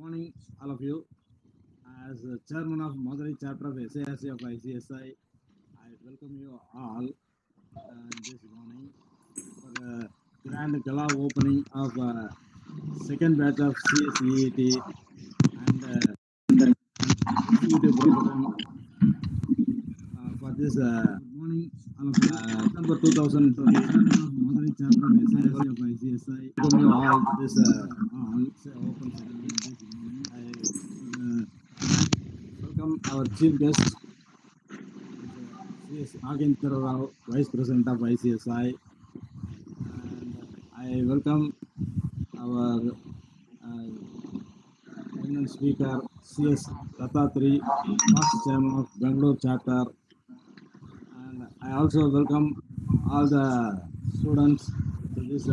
Morning, all of you. As chairman of Madurai chapter of SASC of ICSI, I welcome you all this morning for the grand gala opening of second batch of CSEET and executive program for this morning, all of you. September 2020, chairman of Madurai chapter of SASC of ICSI. Welcome you all to this open ceremony this morning. I welcome our chief guest, Inaugural Vice President of ICSI, and I welcome our eminent speaker, CS Secretaries, past chairman of Bangalore chapter, and I also welcome all the students to this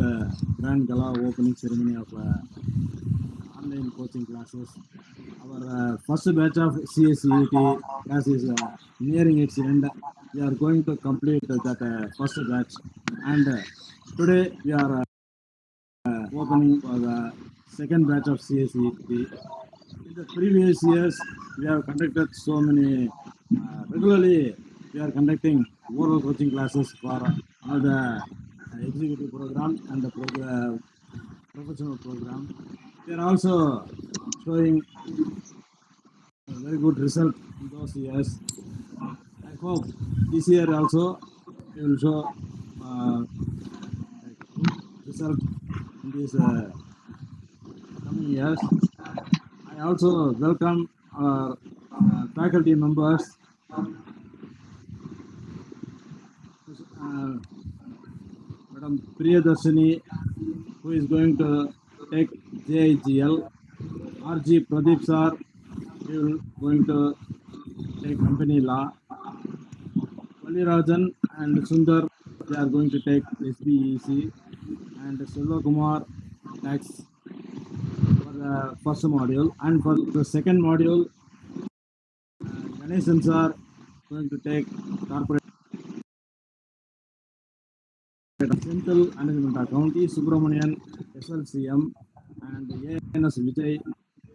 grand gala opening ceremony of online coaching classes. Our first batch of CSEET class is nearing its end. We are going to complete that first batch, and today we are opening for the second batch of CSEET. In the previous years, we have conducted so many. Regularly, we are conducting oral coaching classes for all the executive program and the professional program. We are also showing a very good result in those years. I hope this year also we will show a good result in these coming years. I also welcome our faculty members, Madam Priyadarshini, who is going to take JIGL, RG Pradeep sir, he will going to take company law, Valirajan and Sundar, they are going to take SBEC, and Selva Kumar tax for the first module, and for the second module, Ganesan sir going to take corporate central management account, E. Subramanian SLCM, and ANS Vijay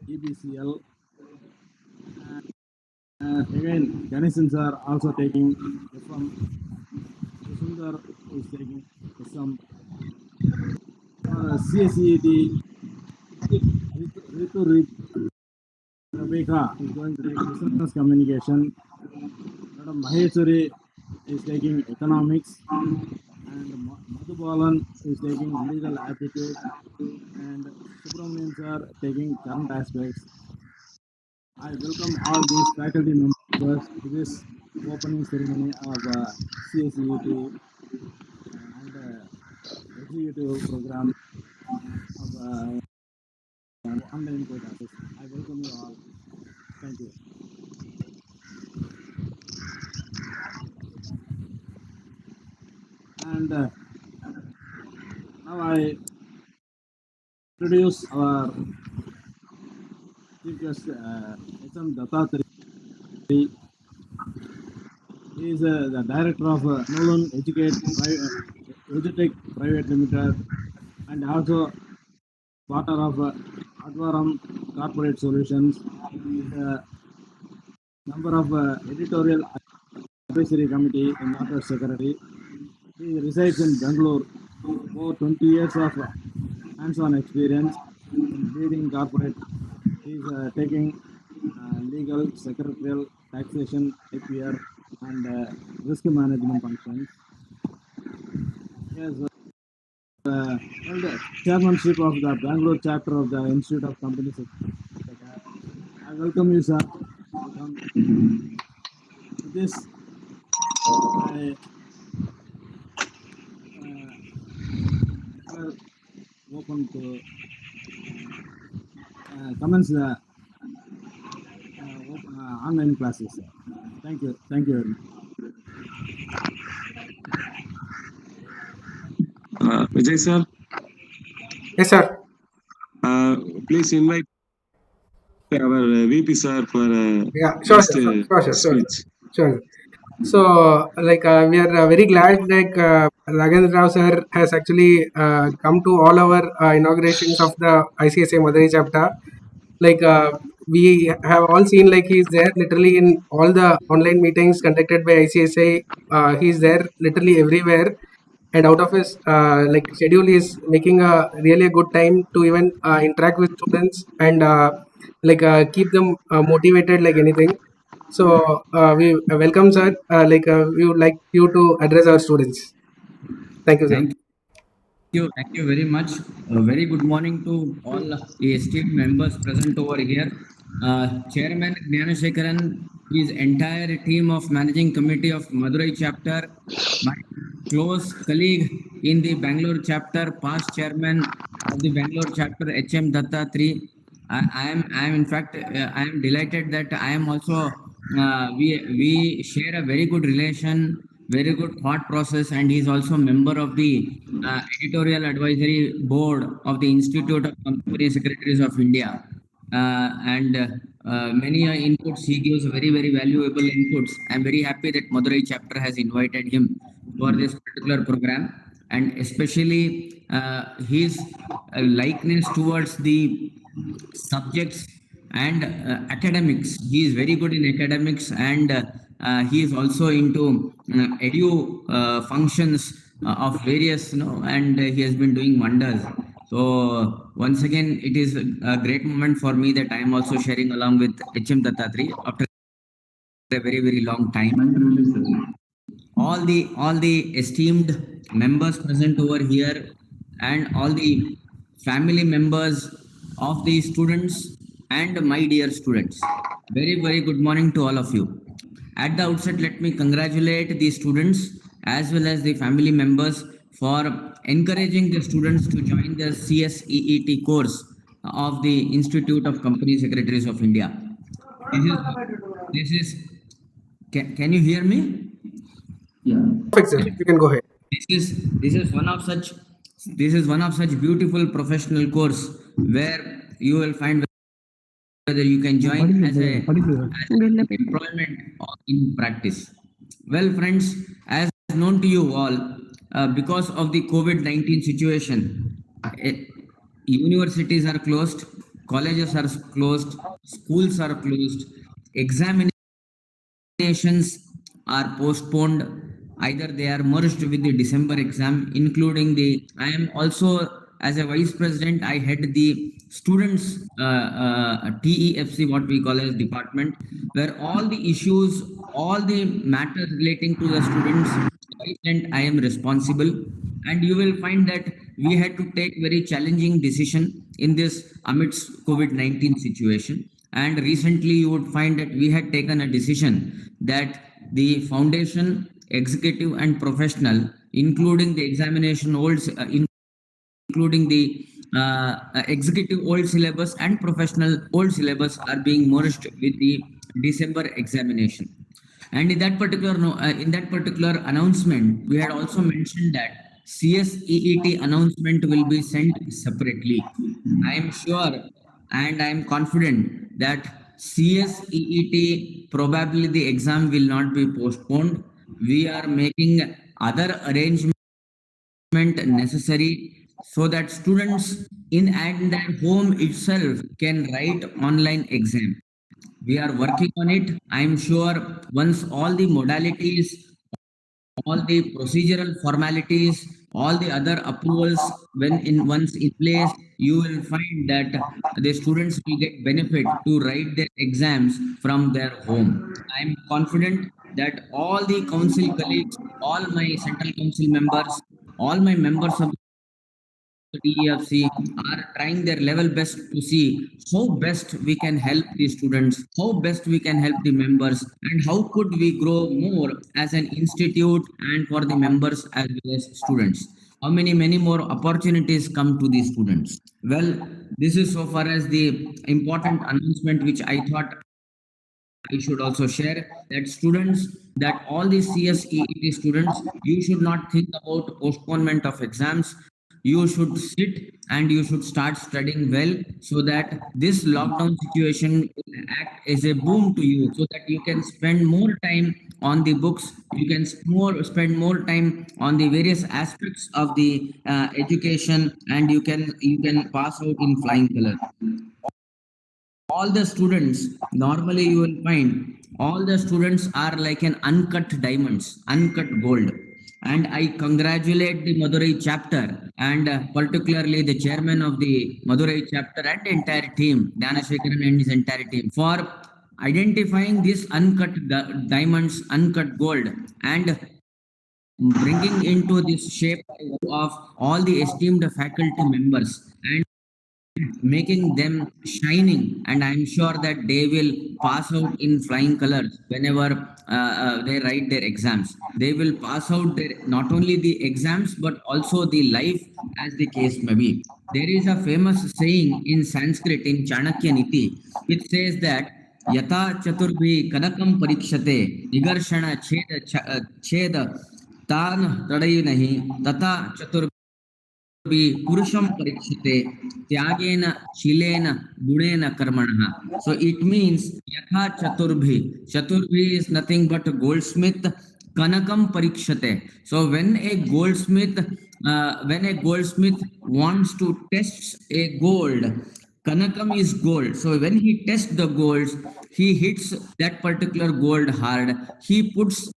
EBCL. Again, Ganesan sir also taking FM. Sundar is taking SM. CSEET, Ritu Rebecca is going to take business communication. Madam Maheshwari is taking economics, and Madhubalan is taking legal aptitude, and Subramanian sir taking current aspects. I welcome all these faculty members to this opening ceremony of CSEET and executive program of online classes. I welcome you all. Thank you. And now I introduce our chief guest, H.M. Dattatri. He is the director of Nolan Edutech Private Limited, and also partner of Advaram Corporate Solutions. He is a member of editorial advisory committee in After Secretary. He resides in Bangalore. Over 20 years of hands-on experience in leading corporate. He is taking legal, secretarial, taxation, IPR, and risk management functions. He has held the chairmanship of the Bangalore chapter of the Institute of Company Secretary. I welcome you, sir. Welcome. With this, I declare open to commence the online classes. Sir. Thank you. Thank you very much. Vijay sir. Yes, sir. Please invite our VP sir for sure, speech. Sure. So, we are very glad Raghendra Rao sir has actually come to all our inaugurations of the ICSI Madurai chapter. like we have all seen, like he's there literally in all the online meetings conducted by ICSI. He's there literally everywhere, and out of his like schedule, he's making a really a good time to even interact with students and like keep them motivated like anything. So we welcome sir. We would like you to address our students. Thank you, sir. Thank thank you very much. A very good morning to all the esteemed members present over here. Chairman Jnanashekaran, his entire team of managing committee of Madurai chapter, my close colleague in the Bangalore chapter, past chairman of the Bangalore chapter, HM Dattatri. I am in fact, I am delighted that I am also, we share a very good relation, very good thought process, and he is also a member of the editorial advisory board of the Institute of Company Secretaries of India. And many inputs he gives, very very valuable inputs. I am very happy that Madurai chapter has invited him for this particular program, and especially his likeness towards the subjects and academics. He is very good in academics, and he is also into edu functions of various, and he has been doing wonders. So once again, it is a great moment for me that I am also sharing along with HM Dattatri after a very very long time. All the esteemed members present over here, and all the family members of the students, and my dear students, very very good morning to all of you. At the outset, let me congratulate the students as well as the family members for encouraging the students to join the CSEET course of the Institute of Company Secretaries of India. This is can you hear me? Yeah. Perfect, sir. You can go ahead. This is one of such, this is one of such beautiful professional course where you will find whether you can join as an employment or in practice. Well, friends, as known to you all, because of the COVID-19 situation, universities are closed, colleges are closed, schools are closed, examinations are postponed. Either they are merged with the December exam, including the. I am also, as a vice president, I head the students TEFC, what we call as department, where all the issues, all the matters relating to the students, and I am responsible. And you will find that we had to take very challenging decision in this amidst COVID-19 situation. And recently, you would find that we had taken a decision that the foundation, executive, and professional, including the examination old, including the executive old syllabus and professional old syllabus, are being merged with the December examination. And in that particular announcement, we had also mentioned that CSEET announcement will be sent separately. I am sure and I am confident that CSEET, probably the exam will not be postponed. We are making other arrangements necessary so that students in at their home itself can write online exam. We are working on it. I am sure once all the modalities, all the procedural formalities, all the other approvals, when in once in place, you will find that the students will get benefit to write their exams from their home. I am confident that all the council colleagues, all my central council members, all my members of TEFC are trying their level best to see how best we can help the students, how best we can help the members, and how could we grow more as an institute and for the members as well as students. How many more opportunities come to the students? Well, this is so far as the important announcement which I thought I should also share, that students, that all the CSEET students, you should not think about postponement of exams. You should sit and you should start studying well, so that this lockdown situation will act as a boom to you, so that you can spend more time on the books, you can spend more time on the various aspects of the education, and you can pass out in flying color. all the students, normally you will find all the students are like an uncut diamonds, uncut gold. And I congratulate the Madurai chapter and particularly the chairman of the Madurai chapter and the entire team, Dhanashekaran and his entire team, for identifying these uncut diamonds, uncut gold, and bringing into this shape of all the esteemed faculty members and making them shining, and I'm sure that they will pass out in flying colors whenever they write their exams. They will pass out their not only the exams but also the life, as the case may be. There is a famous saying in Sanskrit in Chanakya Niti which says that yata chaturbi kanakam parikshate nigarshana cheda tan tadai nahi tata chatur purusham parikshite tyagena shilena gunena karmanah. So it means yatha chaturbhi. Chaturbhi is nothing but a goldsmith. Kanakam parikshate. So when a goldsmith wants to test a gold, kanakam is gold. So when he tests the golds, he hits that particular gold hard. He puts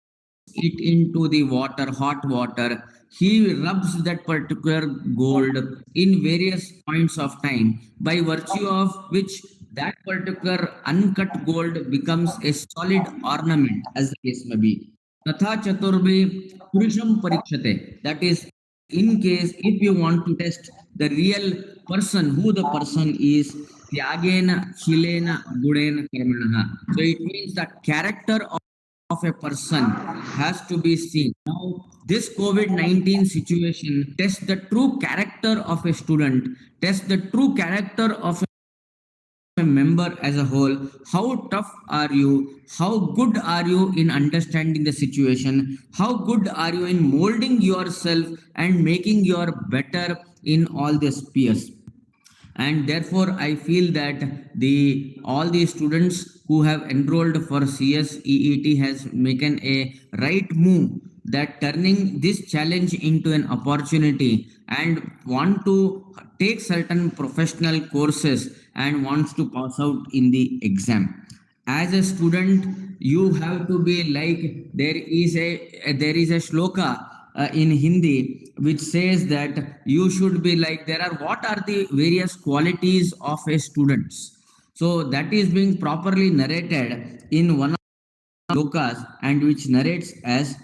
it into the water, hot water. He rubs that particular gold in various points of time, by virtue of which that particular uncut gold becomes a solid ornament, as the case may be. Tatha chaturbe purusham parikshate. That is, in case if you want to test the real person, who the person is, tyagena shilena gudena karmanaha. So it means the character of a person has to be seen. Now, this COVID-19 situation tests the true character of a student, tests the true character of a member as a whole. How tough are you? How good are you in understanding the situation? How good are you in molding yourself and making your better in all the spheres? And therefore I feel that all the students who have enrolled for CSEET has making a right move, that turning this challenge into an opportunity and want to take certain professional courses and wants to pass out in the exam. As a student, you have to be like, there is a shloka in Hindi which says that you should be like, what are the various qualities of a student. So that is being properly narrated in one of the shlokas, and which narrates as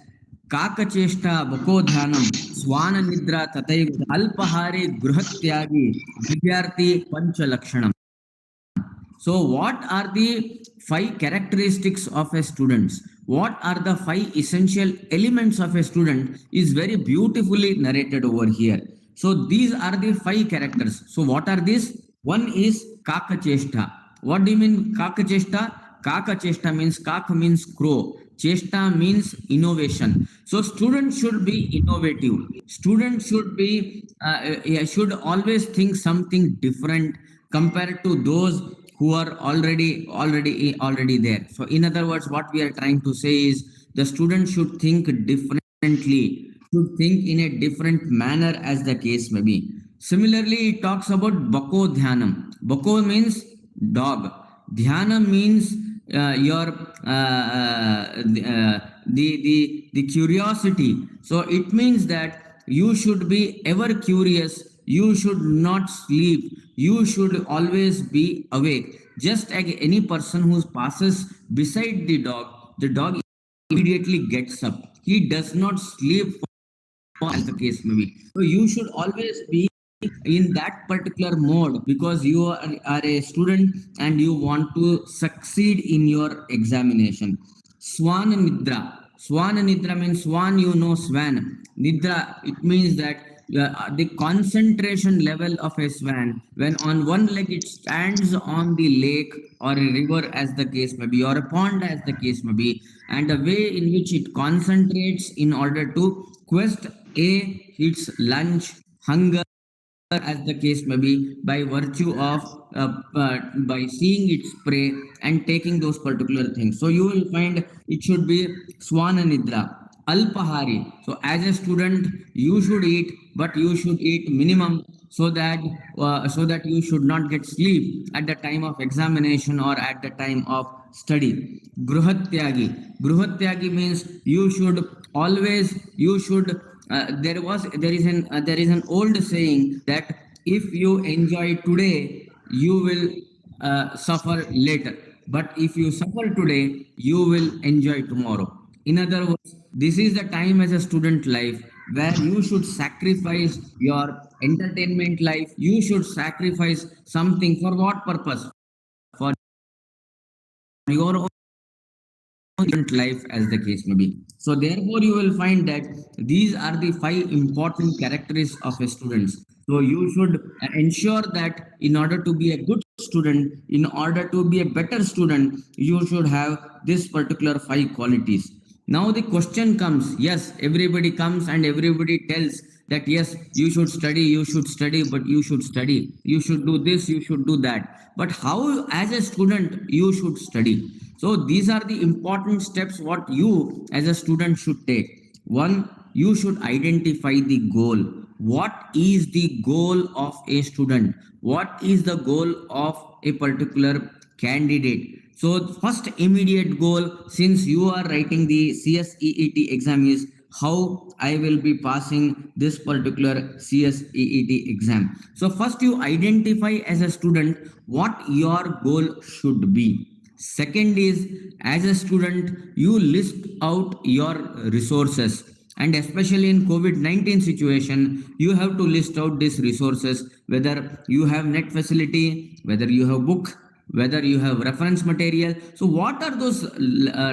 Kakacheshta Bakodhanam Swana Nidra Tataiv Alpahari Gruhatyagi Vidyarthi Panchalakshanam. So what are the 5 characteristics of a student? What are the 5 essential elements of a student is very beautifully narrated over here. So these are the 5 characters. So what are these? One is Kakacheshta. What do you mean Kakacheshta? Kakacheshta means, Kak means crow. Cheshta means innovation. So students should be innovative. Students should always think something different compared to those who are already there. So in other words, what we are trying to say is the student should think differently, should think in a different manner, as the case may be. Similarly, it talks about Bako Dhyanam. Bako means dog. Dhyana means the curiosity. So it means that you should be ever curious. You should not sleep. You should always be awake. Just like any person who passes beside the dog immediately gets up. He does not sleep, as the case may be. So you should always be in that particular mode, because you are a student and you want to succeed in your examination. Swan Nidra. Swan Nidra means swan, swan. Nidra, it means that the concentration level of a swan, when on one leg it stands on the lake or a river, as the case may be, or a pond, as the case may be, and the way in which it concentrates in order to quest its lunch, hunger, as the case may be, by virtue of by seeing its prey and taking those particular things. So you will find it should be Swana Nidra. alpahari. So as a student, you should eat, but you should eat minimum so that you should not get sleep at the time of examination or at the time of study. Gruhatyagi means you should always you should there is an old saying that if you enjoy today, you will suffer later. But if you suffer today, you will enjoy tomorrow. In other words, this is the time as a student life where you should sacrifice your entertainment life. You should sacrifice something for what purpose? For your own life, as the case may be. So therefore you will find that these are the five important characteristics of a student. So you should ensure that in order to be a good student, in order to be a better student, you should have this particular five qualities. Now the question comes, yes, everybody comes and everybody tells that yes, you should study, but you should study, you should do this, you should do that. But how as a student you should study? So these are the important steps what you as a student should take. One, you should identify the goal. What is the goal of a student? What is the goal of a particular candidate? So first immediate goal, since you are writing the CSEET exam, is how I will be passing this particular CSEET exam. So first you identify as a student what your goal should be. Second is, as a student, you list out your resources, and especially in COVID-19 situation, you have to list out these resources, whether you have net facility, whether you have book, whether you have reference material. So what are those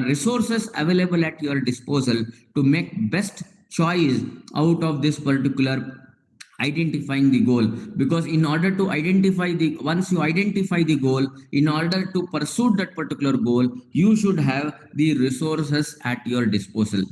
resources available at your disposal to make best choice out of this particular identifying the goal? Because in order to identify the once you identify the goal, in order to pursue that particular goal, you should have the resources at your disposal.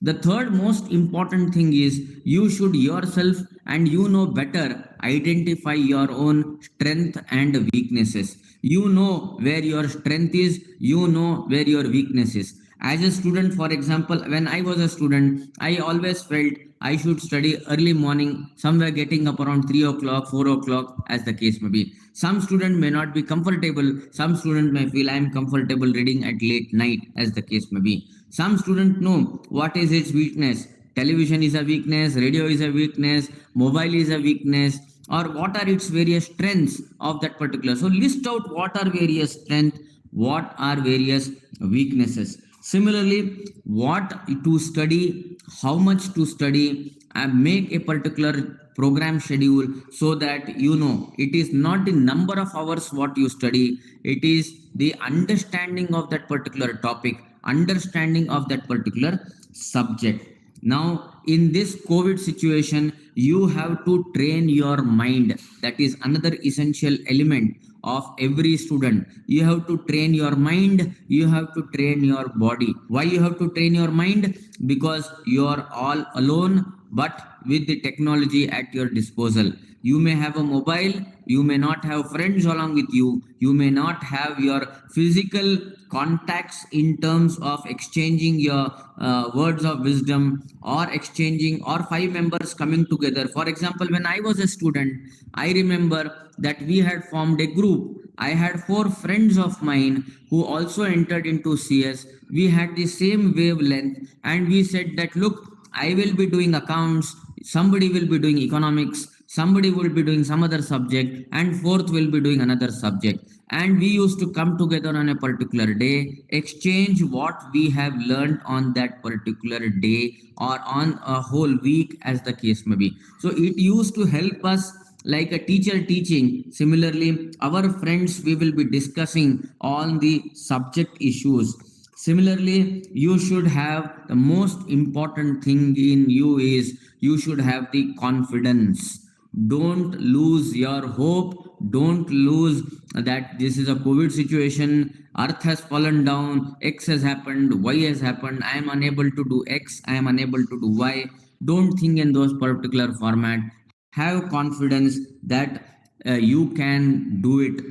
The third most important thing is you should yourself, and you know better, identify your own strength and weaknesses. You know where your strength is, you know where your weakness is. As a student, for example, when I was a student, I always felt I should study early morning, somewhere getting up around 3 o'clock, 4 o'clock, as the case may be. Some student may not be comfortable. Some student may feel I am comfortable reading at late night, as the case may be. Some student know what is its weakness. Television is a weakness, radio is a weakness, mobile is a weakness, or what are its various strengths of that particular. So list out what are various strengths, what are various weaknesses. Similarly, what to study, how much to study, and make a particular program schedule, so that you know it is not the number of hours what you study, it is the understanding of that particular topic, understanding of that particular subject. Now, in this COVID situation, you have to train your mind. That is another essential element of every student. You have to train your mind, you have to train your body. Why you have to train your mind? Because you are all alone, but with the technology at your disposal. You may have a mobile, you may not have friends along with you, you may not have your physical contacts in terms of exchanging your words of wisdom, or exchanging, or five members coming together. For example, when I was a student, I remember that we had formed a group. I had four friends of mine who also entered into CS. We had the same wavelength, and we said that look, I will be doing accounts, somebody will be doing economics, somebody will be doing some other subject, and fourth will be doing another subject. And we used to come together on a particular day, exchange what we have learned on that particular day or on a whole week, as the case may be. So it used to help us like a teacher teaching. Similarly, our friends, we will be discussing on the subject issues. Similarly, you should have the most important thing in you is you should have the confidence. Don't lose your hope. Don't lose that this is a COVID situation. Earth has fallen down. X has happened. Y has happened. I am unable to do X. I am unable to do Y. Don't think in those particular format. Have confidence that you can do it.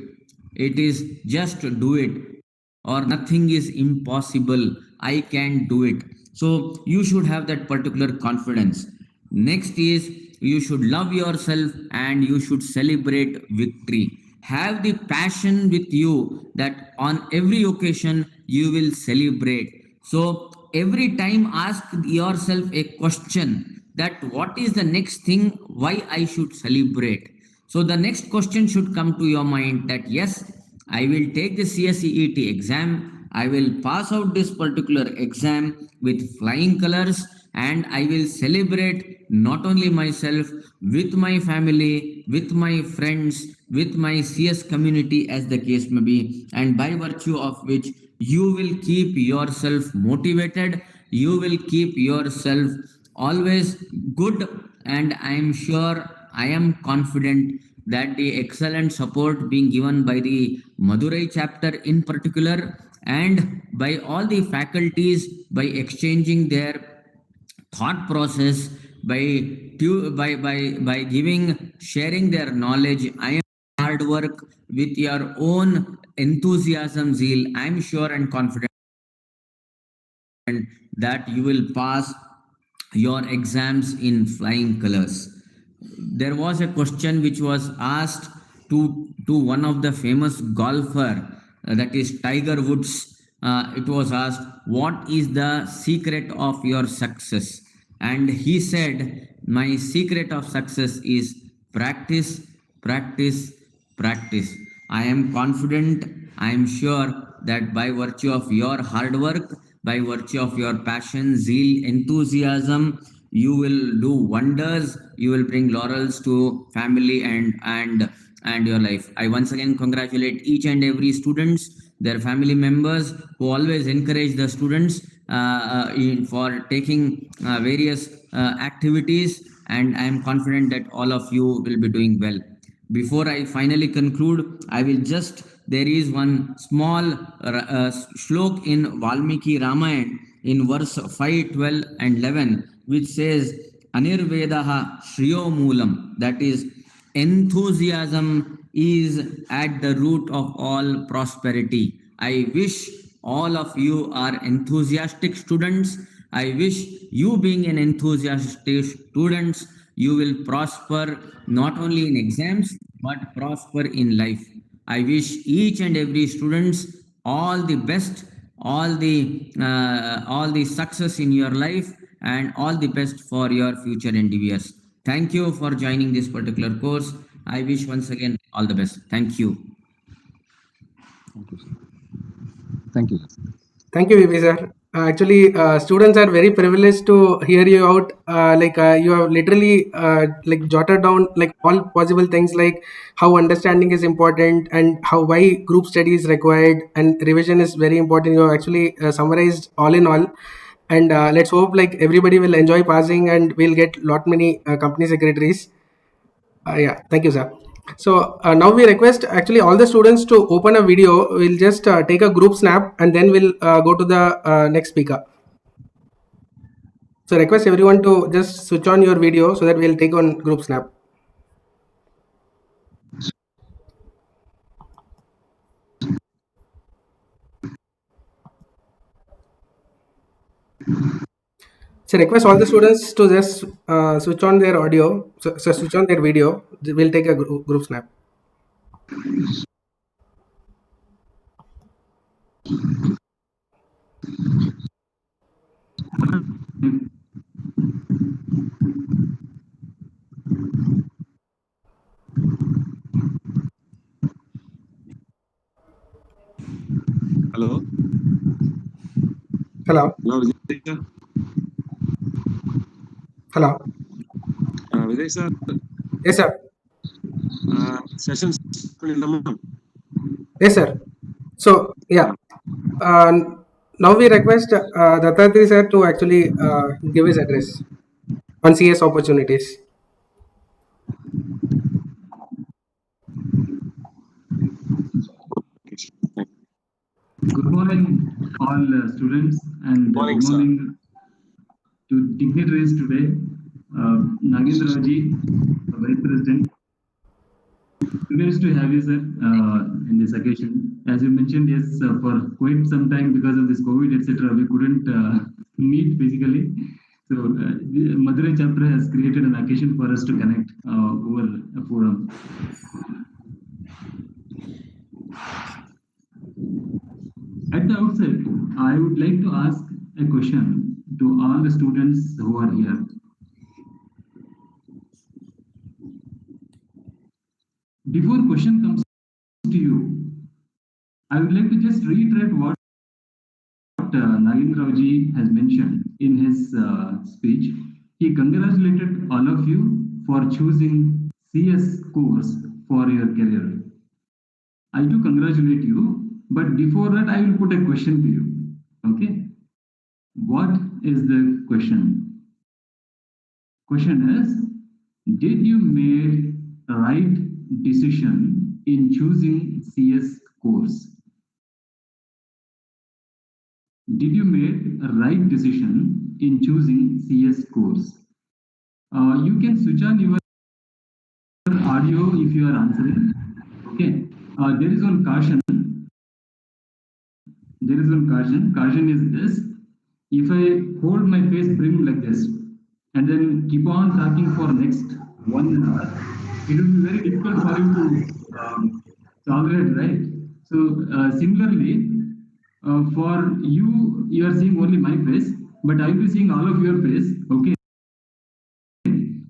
It is just do it. or nothing is impossible. I can do it. So you should have that particular confidence. Next is you should love yourself and you should celebrate victory. Have the passion with you that on every occasion you will celebrate. So every time ask yourself a question that what is the next thing why I should celebrate. So the next question should come to your mind that yes, I will take the CSEET exam. I will pass out this particular exam with flying colors and I will celebrate not only myself, with my family, with my friends, with my CS community, as the case may be, and by virtue of which you will keep yourself motivated, you will keep yourself always good, and I am sure, I am confident that the excellent support being given by the Madurai chapter in particular and by all the faculties by exchanging their thought process by giving sharing their knowledge. I am hard work with your own enthusiasm zeal. I am sure and confident that you will pass your exams in flying colors. There was a question which was asked to one of the famous golfer, that is Tiger Woods. It was asked, what is the secret of your success? And he said, my secret of success is practice, practice, practice. I am confident, I am sure that by virtue of your hard work, by virtue of your passion, zeal, enthusiasm, you will do wonders. You will bring laurels to family and your life. I once again congratulate each and every students, their family members who always encourage the students for taking various activities, and I am confident that all of you will be doing well. Before I finally conclude, I will just, there is one small shlok in Valmiki Ramayana in verse 5, 12 and 11, which says, Anirvedaha Shriyo Moolam, that is, enthusiasm is at the root of all prosperity. I wish all of you are enthusiastic students. I wish you being an enthusiastic students, you will prosper not only in exams but prosper in life. I wish each and every students all the best, all the success in your life, and all the best for your future endeavors. Thank you for joining this particular course. I wish once again all the best. Thank you. Thank you, sir. Thank you, sir. Thank you, VP sir. Actually, students are very privileged to hear you out. You have literally like jotted down like all possible things, like how understanding is important and how why group study is required and revision is very important. You have actually summarized all in all, and let's hope like everybody will enjoy passing and we'll get lot many company secretaries. Yeah, thank you, sir. So now we request actually all the students to open a video. We'll just take a group snap and then we'll go to the next speaker. So request everyone to just switch on your video so that we'll take on group snap. So request all the students to just switch on their audio, so switch on their video. We'll take a group snap. Hello. Hello. Hello, Vijay sir. Hello. Vijay sir. Yes, sir. Sessions. Yes, sir. So yeah. Now we request Dattatri sir to actually give his address on CS opportunities. Good morning, all students, and Morning, good morning to dignitaries today. Nagendra Ji, Vice President. Pleased to have you, sir, in this occasion. as you mentioned, yes, for quite some time because of this COVID, etc., we couldn't meet physically. So the Madurai chapter has created an occasion for us to connect over a forum. At the outset, I would like to ask a question to all the students who are here. Before question comes to you, I would like to just reiterate what Nagendraoji has mentioned in his speech. He congratulated all of you for choosing CS course for your career. I do congratulate you, but before that, I will put a question to you. Okay? What is the question? Question is, did you make a right decision in choosing CS course? Did you make a right decision in choosing CS course? You can switch on your audio if you are answering. Okay. There is one caution. There is one caution. Caution is this. If I hold my face prim like this and then keep on talking for next 1 hour, it will be very difficult for you to tolerate, right? So similarly, for you, you are seeing only my face, but I will be seeing all of your face. Okay.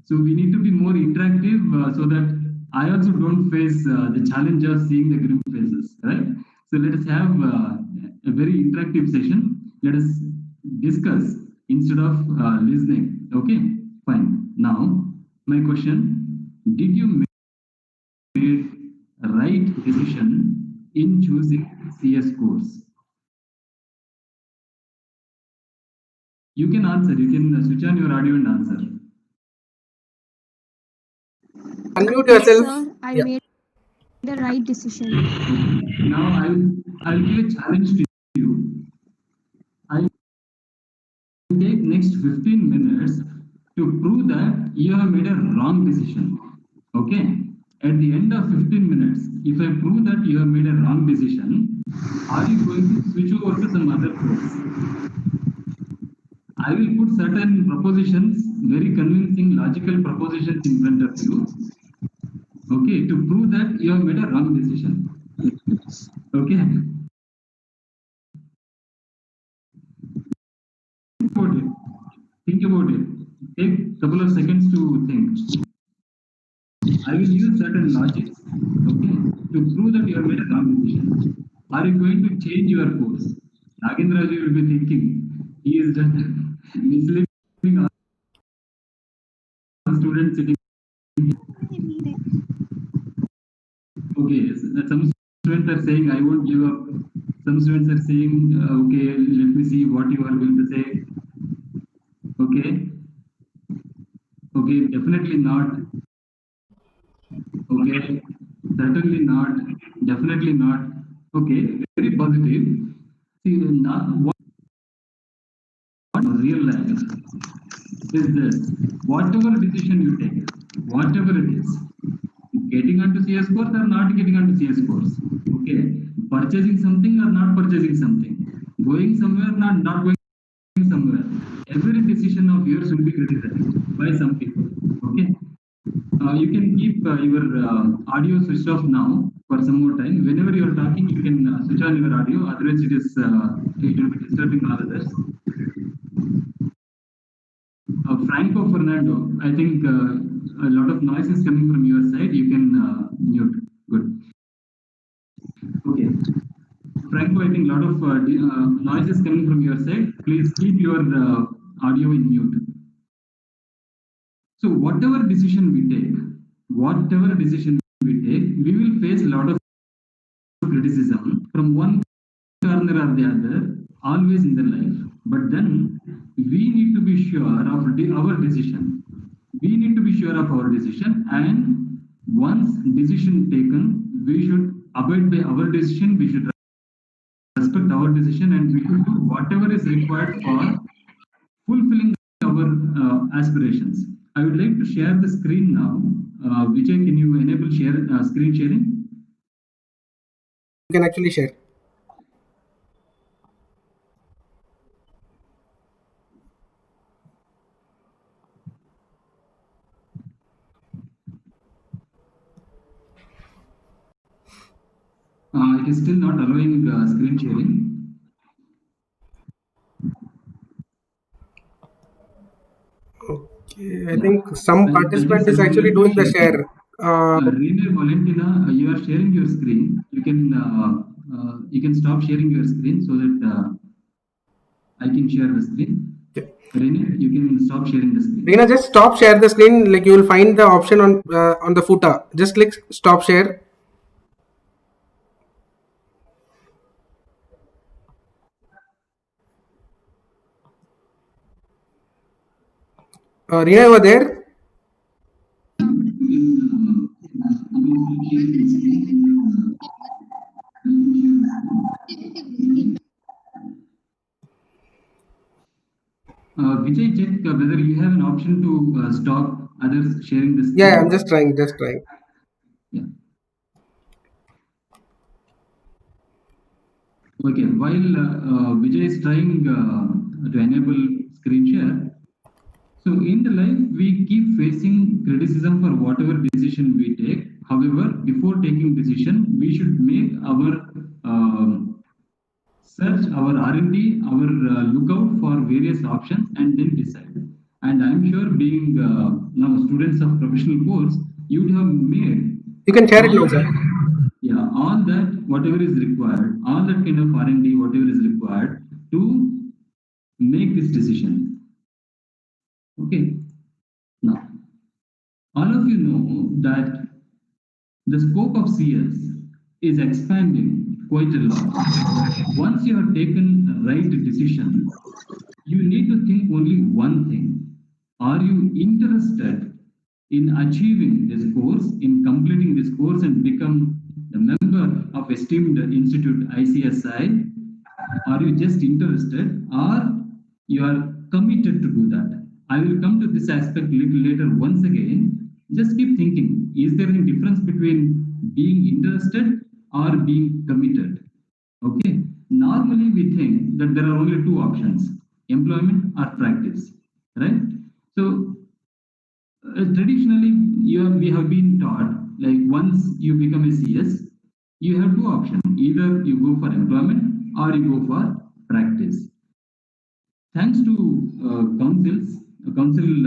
So we need to be more interactive so that I also don't face the challenge of seeing the grim faces, right? So let us have a very interactive session. Let us discuss instead of listening. Okay, fine. Now, my question: did you make a right decision in choosing CS course? You can answer. You can switch on your audio and answer. Unmute Yes, yourself. sir. I Yeah. made the right decision. Now I'll give a challenge to you. I'll take next 15 minutes to prove that you have made a wrong decision. Okay? At the end of 15 minutes, if I prove that you have made a wrong decision, are you going to switch over to some other course? I will put certain propositions, very convincing, logical propositions in front of you. Okay, to prove that you have made a wrong decision. Okay. Think about it. Think about it. Take a couple of seconds to think. I will use certain logics, okay, to prove that you have made a wrong decision. Are you going to change your course? Nagendraji will be thinking he is just misleading all students sitting. Okay, some students are saying I won't give up. Some students are saying, okay, let me see what you are going to say. Okay, okay, definitely not. Okay, certainly not. Definitely not. Okay, very positive. See, now what real life is this: whatever decision you take, whatever it is, getting onto CS course or not getting onto CS course, okay, purchasing something or not purchasing something, going somewhere, not going somewhere. Every decision of yours will be criticized by some people. Okay. You can keep your audio switched off now for some more time. Whenever you are talking, you can switch on your audio. Otherwise, it will be disturbing all others. Franco Fernando, I think a lot of noise is coming from your side. You can mute. Good. Okay. Franco, I think a lot of noise is coming from your side. Please keep your audio in mute. So whatever decision we take, we will face a lot of criticism from one corner or the other, always in the life. But then we need to be sure of our decision. We need to be sure of our decision, and once decision taken, we should abide by our decision. We should respect our decision, and we should do whatever is required for fulfilling our aspirations. I would like to share the screen now. Vijay, can you enable screen sharing? can actually share. It is still not allowing screen sharing. Okay, I Yeah. think some I'll just participant is send you actually a doing the share. share. Rene Valentina, you are sharing your screen. You can stop sharing your screen so that I can share the screen. Okay. Rene, you can stop sharing the screen. Reena, just stop share the screen. Like you will find the option on the footer. Just click stop share. Reena, over there. Vijay, check whether you have an option to stop others sharing the Yeah, I'm screen. just trying. Just trying. Yeah. Okay. While Vijay is trying to enable screen share, so in the life we keep facing criticism for whatever decision we take. However, before taking decision, we should make our search, our R&D, our lookout for various options and then decide. And I'm sure being now students of professional course, you would have made You can share it all now, sir. that, yeah, all that whatever is required, all that kind of R&D, whatever is required to make this decision. Okay. Now, all of you know that the scope of CS is expanding quite a lot. Once you have taken the right decision, you need to think only one thing. Are you interested in achieving this course, in completing this course and become the member of esteemed institute ICSI? Are you just interested or you are committed to do that? I will come to this aspect little later once again. Just keep thinking, is there any difference between being interested or being committed? Okay. Normally we think that there are only two options, employment or practice, right? So traditionally we have been taught like once you become a CS, you have two options. Either you go for employment or you go for practice. Thanks to Council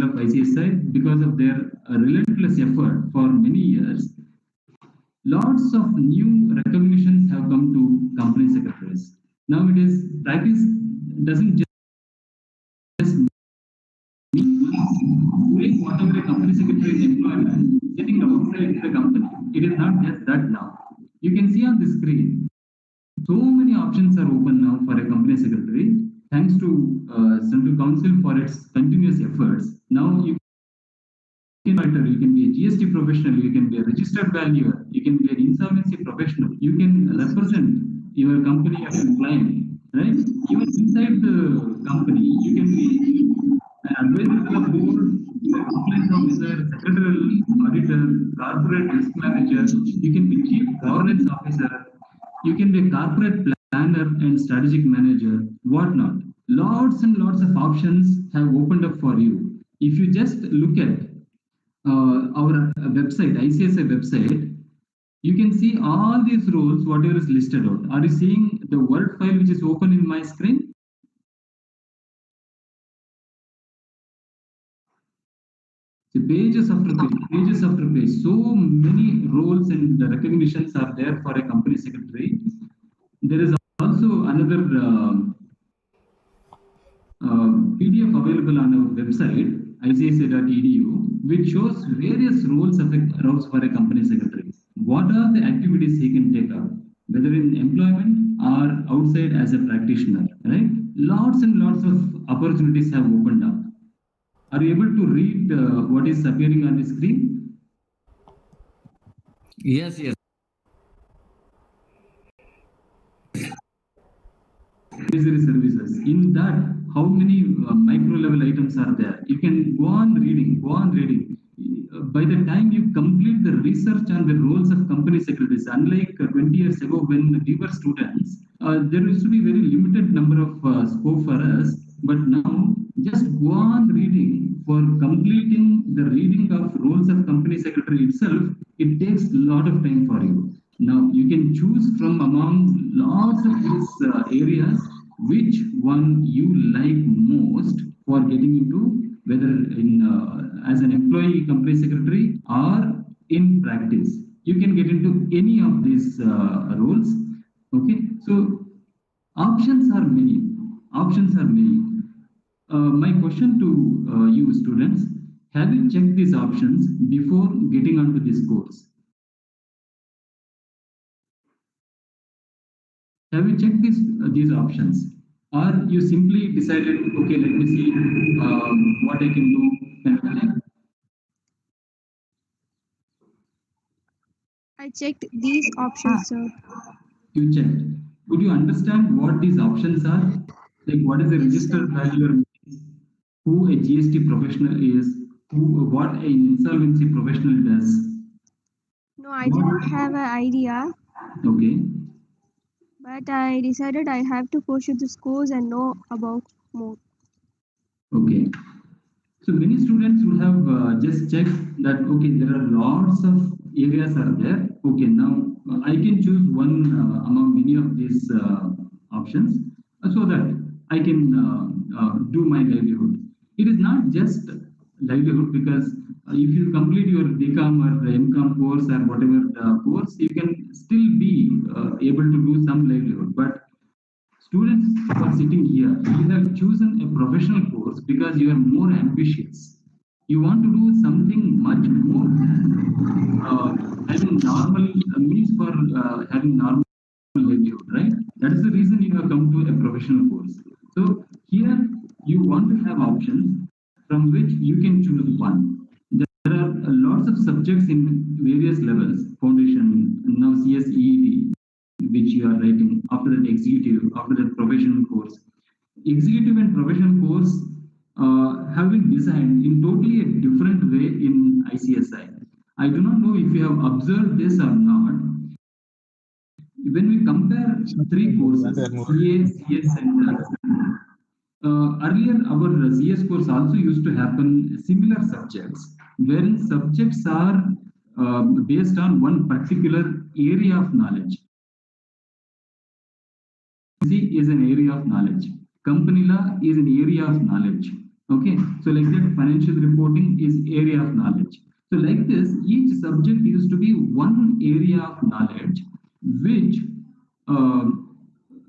of ICSI, because of their relentless effort for many years, lots of new recognitions have come to company secretaries. Now it is practice doesn't just doing whatever a company secretary is employment, sitting outside the company. It is not just that now. You can see on the screen, so many options are open now for a company secretary. Thanks to Central Council for its continuous efforts. Now you you can be a GST professional, you can be a registered valuer, you can be an insolvency professional, you can represent your company as a client, right? Even inside the company, you can be an advisor to the board, a compliance officer, secretarial auditor, corporate risk manager, you can be chief governance officer, you can be a corporate planner and strategic manager, whatnot. Lots and lots of options have opened up for you. If you just look at our website, ICSI website, you can see all these roles, whatever is listed out. Are you seeing the Word file which is open in my screen? The pages after page. So many roles and the recognitions are there for a company secretary. There is also another PDF available on our website, ICSI.edu, which shows various roles for a company secretary. What are the activities he can take up, whether in employment or outside as a practitioner, right? Lots and lots of opportunities have opened up. Are you able to read what is appearing on the screen? Yes, yes. Advisory services. In that, how many micro level items are there. You can go on reading, go on reading. By the time you complete the research on the roles of company secretaries, unlike 20 years ago when we were students, there used to be very limited number of scope for us. But now, just go on reading. For completing the reading of roles of company secretary itself, it takes a lot of time for you. Now you can choose from among lots of these areas which one you like most for getting into, whether in as an employee company secretary or in practice. You can get into any of these roles. Okay, so options are many. Options are many. My question to you students: have you checked these options before getting onto this course? Have you checked these options, or you simply decided, okay, let me see what I can do, kind of thing? I checked these options, sir. You checked. Could you understand what these options are? Like what is a Yes, registered sir. valuer means, who a GST professional is, who what an insolvency professional does. No, I What? didn't have an idea, Okay. but I decided I have to pursue this course and know about more. Okay. So many students would have just checked that, okay, there are lots of areas are there. Okay, now I can choose one among many of these options so that I can do my livelihood. It is not just livelihood, because if you complete your BCom or the MCom course or whatever the course, you can still be able to do some livelihood. But students who are sitting here, you have chosen a professional course because you are more ambitious. You want to do something much more than having normal means for having normal livelihood, right? That is the reason you have come to a professional course. So here you want to have options from which you can choose one. There are lots of subjects in various levels: foundation, now CSEET, which you are writing, after that executive, after that professional course. Executive and professional course have been designed in totally a different way in ICSI. I do not know if you have observed this or not. When we compare three courses, CA, CS, and earlier our CS course also used to happen similar subjects, wherein subjects are based on one particular area of knowledge. Is an area of knowledge. Company law is an area of knowledge. Okay, so like that, financial reporting is area of knowledge. So like this, each subject used to be one area of knowledge, which uh,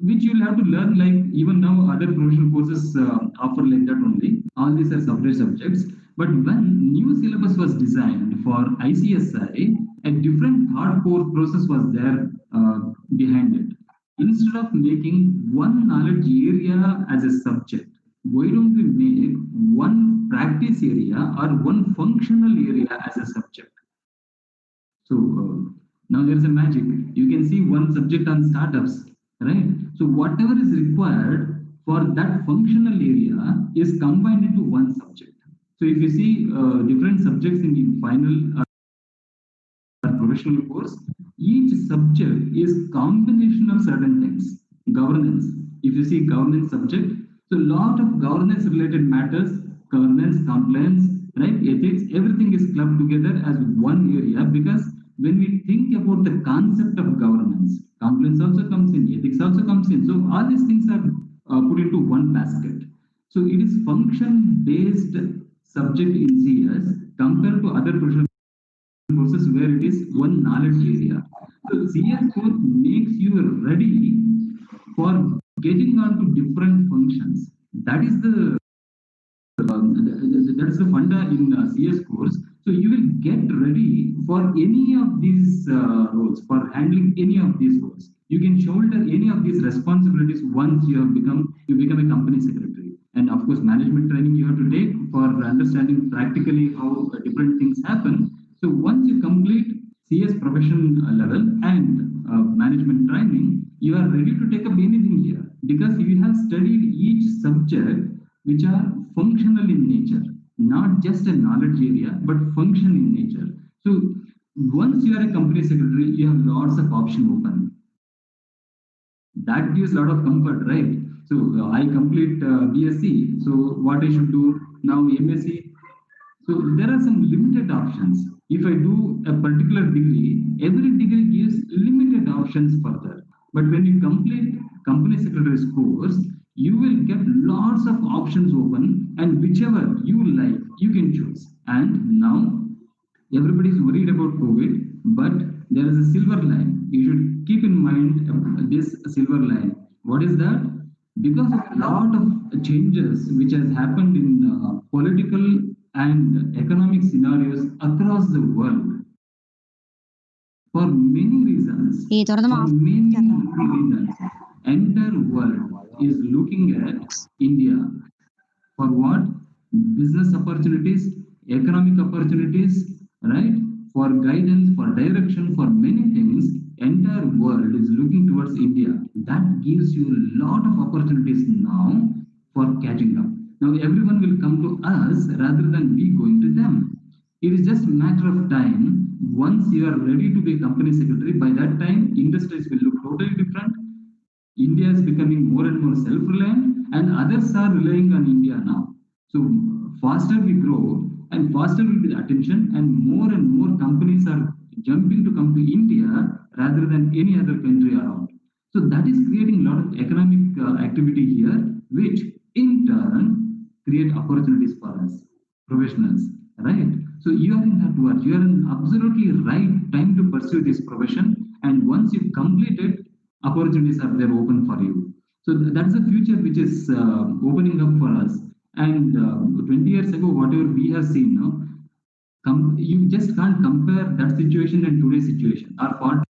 which you'll have to learn. Like even now, other professional courses offer like that only. All these are separate subjects. But when new syllabus was designed for ICSI, a different thought process was there behind it. Instead of making one knowledge area as a subject, why don't we make one practice area or one functional area as a subject? So now there's a magic. You can see one subject on startups, right? So whatever is required for that functional area is combined into one subject. So if you see different subjects in the final professional course, each subject is combination of certain things. Governance. If you see governance subject, so lot of governance related matters, governance, compliance, right, ethics, everything is clubbed together as one area, because when we think about the concept of governance, compliance also comes in, ethics also comes in. So all these things are put into one basket. So it is function based subject in CS compared to other professional courses where it is one knowledge area. So CS course makes you ready for getting onto different functions. That is the that's the funda in CS course. So you will get ready for any of these roles, for handling any of these roles. You can shoulder any of these responsibilities once you become a company secretary. And of course, management training you have to take for understanding practically how different things happen. So once you complete CS profession level and management training, you are ready to take up anything here because you have studied each subject which are functional in nature, not just a knowledge area, but function in nature. So once you are a company secretary, you have lots of options open. That gives a lot of comfort, right? So I complete BSc. So what I should do now? MSc. So there are some limited options. If I do a particular degree, every degree gives limited options further. But when you complete company secretary's course, you will get lots of options open, and whichever you like, you can choose. And now everybody is worried about COVID, but there is a silver line. You should keep in mind this silver line. What is that? Because of a lot of changes which has happened in political and economic scenarios across the world, for many reasons, entire world is looking at India for what? Business opportunities, economic opportunities, right? For guidance, for direction, for many things, entire world is looking towards India. That gives you a lot of opportunities now for catching up. Now everyone will come to us rather than we going to them. It is just a matter of time. Once you are ready to be a company secretary, by that time industries will look totally different. India is becoming more and more self-reliant, and others are relying on India now. So faster we grow, and faster will be the attention, and more companies are jumping to come to India rather than any other country around. So that is creating a lot of economic activity here, which in turn create opportunities for us professionals, right? So you are in that work. You are in absolutely right time to pursue this profession, and once you complete it, opportunities are there open for you. So that's the future which is opening up for us. And 20 years ago, whatever we have seen, no, you just can't compare that situation and today's situation. Or 40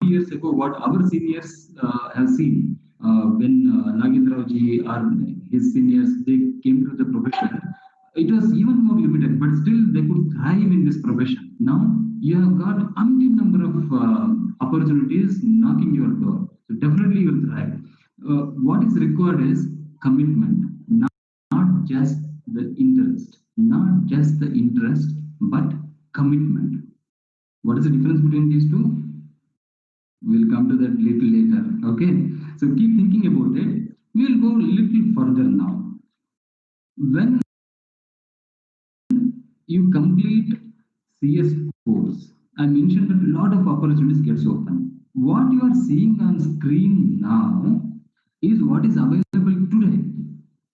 years ago, what our seniors have seen when Nagendrao ji or his seniors they came to the profession, it was even more limited, but still they could thrive in this profession. Now you have got umpteen number of opportunities knocking your door. So definitely you will thrive. What is required is commitment, not just the interest, not just the interest, but commitment. What is the difference between these two? We'll come to that little later. Okay. So keep thinking about it. We'll go a little further now. When you complete CS course, I mentioned that a lot of opportunities gets open. What you are seeing on screen now is what is available today.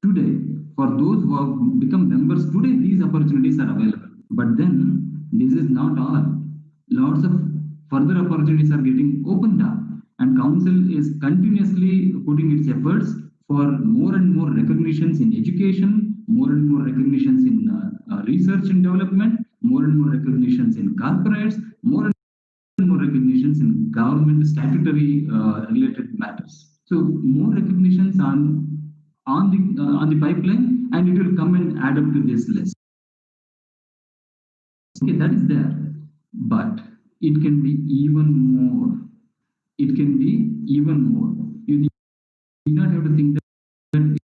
Today, for those who have become members today, these opportunities are available. But then this is not all. Lots of further opportunities are getting opened up, and council is continuously putting its efforts for more and more recognitions in education, more and more recognitions in research and development, more and more recognitions in corporates, more and more recognitions in government statutory related matters. So more recognitions on the pipeline, and it will come and add up to this list. Okay, that is there, but it can be even more. It can be even more. You need not have to think that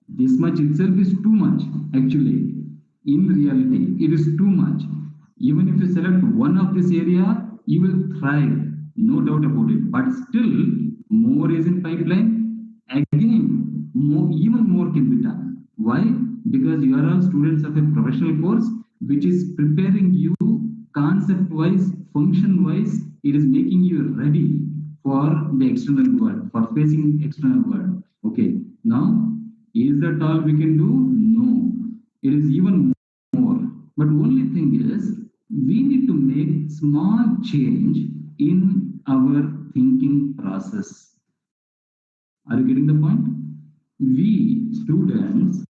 this much itself is too much. Actually, in reality, it is too much. Even if you select one of this area, you will thrive, no doubt about it. But still, more is in pipeline. Again, even more can be done. Why? Because you are all students of a professional course, which is preparing you concept-wise, function-wise. It is making you ready for the external world, for facing external world. Okay. Now, is that all we can do? No. It is even more. But only thing is, we need to make small change in our thinking process. Are you getting the point? We students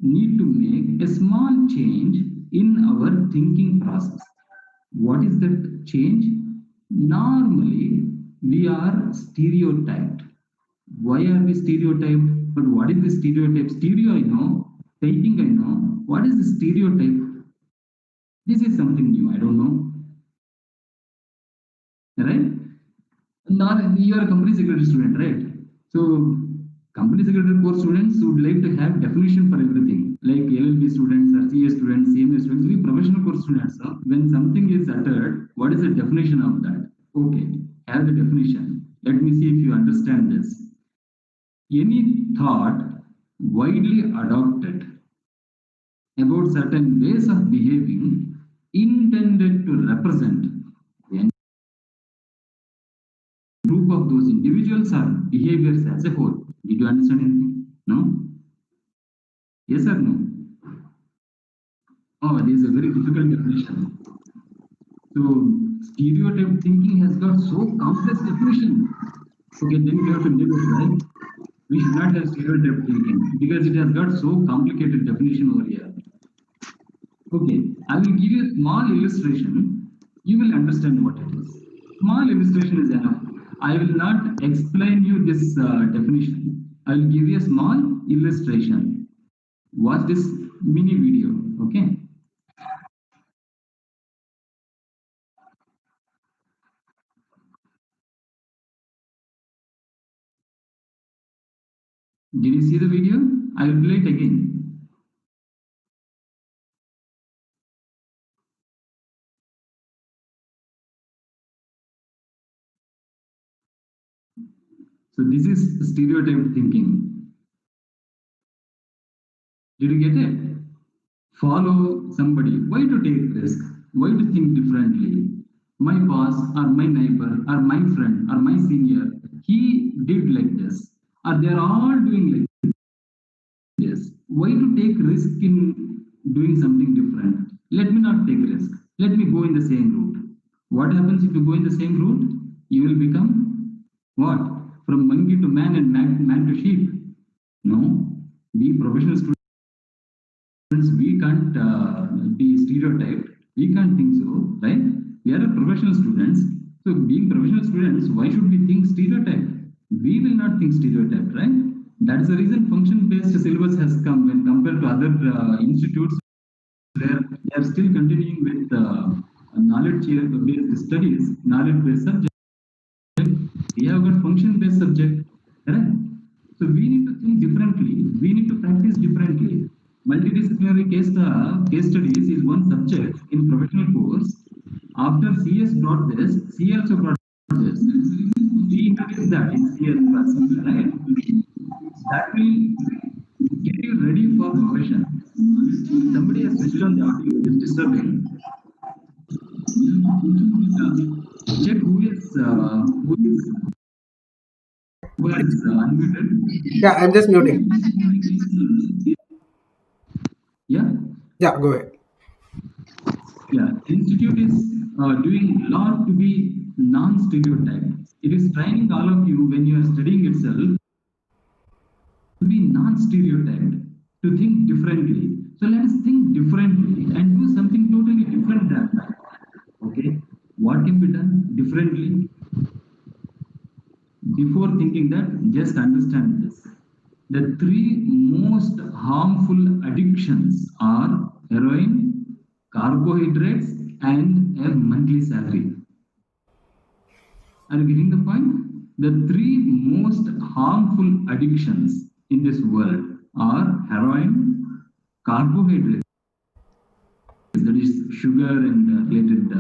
need to make a small change in our thinking process. What is that change? Normally, we are stereotyped. Why are we stereotyped? But what is the stereotype? Stereo, I know. Typing, I know. What is the stereotype? This is something new. I don't know, right? Not you are a company secretary student, right? So company secretary course students would like to have definition for everything, like LLB students or CA students, CMA students, we professional course students. When something is uttered, what is the definition of that? Okay, have the definition. Let me see if you understand this. Any thought widely adopted about certain ways of behaving intended to represent a group of those individuals or behaviors as a whole. Did you understand anything? No? Yes or no? Oh, this is a very difficult definition. So, stereotype thinking has got so complex definition. Okay, then we have to live it, right? We should not have stereotype thinking because it has got so complicated definition over here. Okay, I will give you a small illustration. You will understand what it is. Small illustration is enough. I will not explain you this definition. I will give you a small illustration. Watch this mini video. Okay. Did you see the video? I will play it again. So this is stereotype thinking. Did you get it? Follow somebody. Why to take risk? Why to think differently? My boss or my neighbor or my friend or my senior, he did like this. Or they are all doing like this. Why to take risk in doing something different? Let me not take risk. Let me go in the same route. What happens if you go in the same route? You will become what? From monkey to man and man to sheep. No. We professional students, we can't be stereotyped. We can't think so, right? We are a professional students. So being professional students, why should we think stereotype? We will not think stereotype, right? That's the reason function-based syllabus has come when compared to other institutes where they are still continuing with knowledge-based studies, knowledge-based subject. We have got function-based subject, right? So we need to think differently. We need to practice differently. Multidisciplinary case studies is one subject in professional course. After CS brought this, C also brought this. We introduced that in CS class, right? That will get you ready for profession. Somebody has switched on the audio, it is disturbing. Check who is unmuted. Yeah, I'm just muting. Yeah. Yeah, go ahead. Yeah, institute is doing a lot to be non-stereotype. It is training all of you when you are studying itself to be non-stereotyped, to think differently. So let us think differently and do something totally different than that. Okay, what can be done differently? Before thinking that, just understand this. The three most harmful addictions are heroin, carbohydrates, and a monthly salary. Are you getting the point? The three most harmful addictions in this world are heroin, carbohydrates, that is sugar and related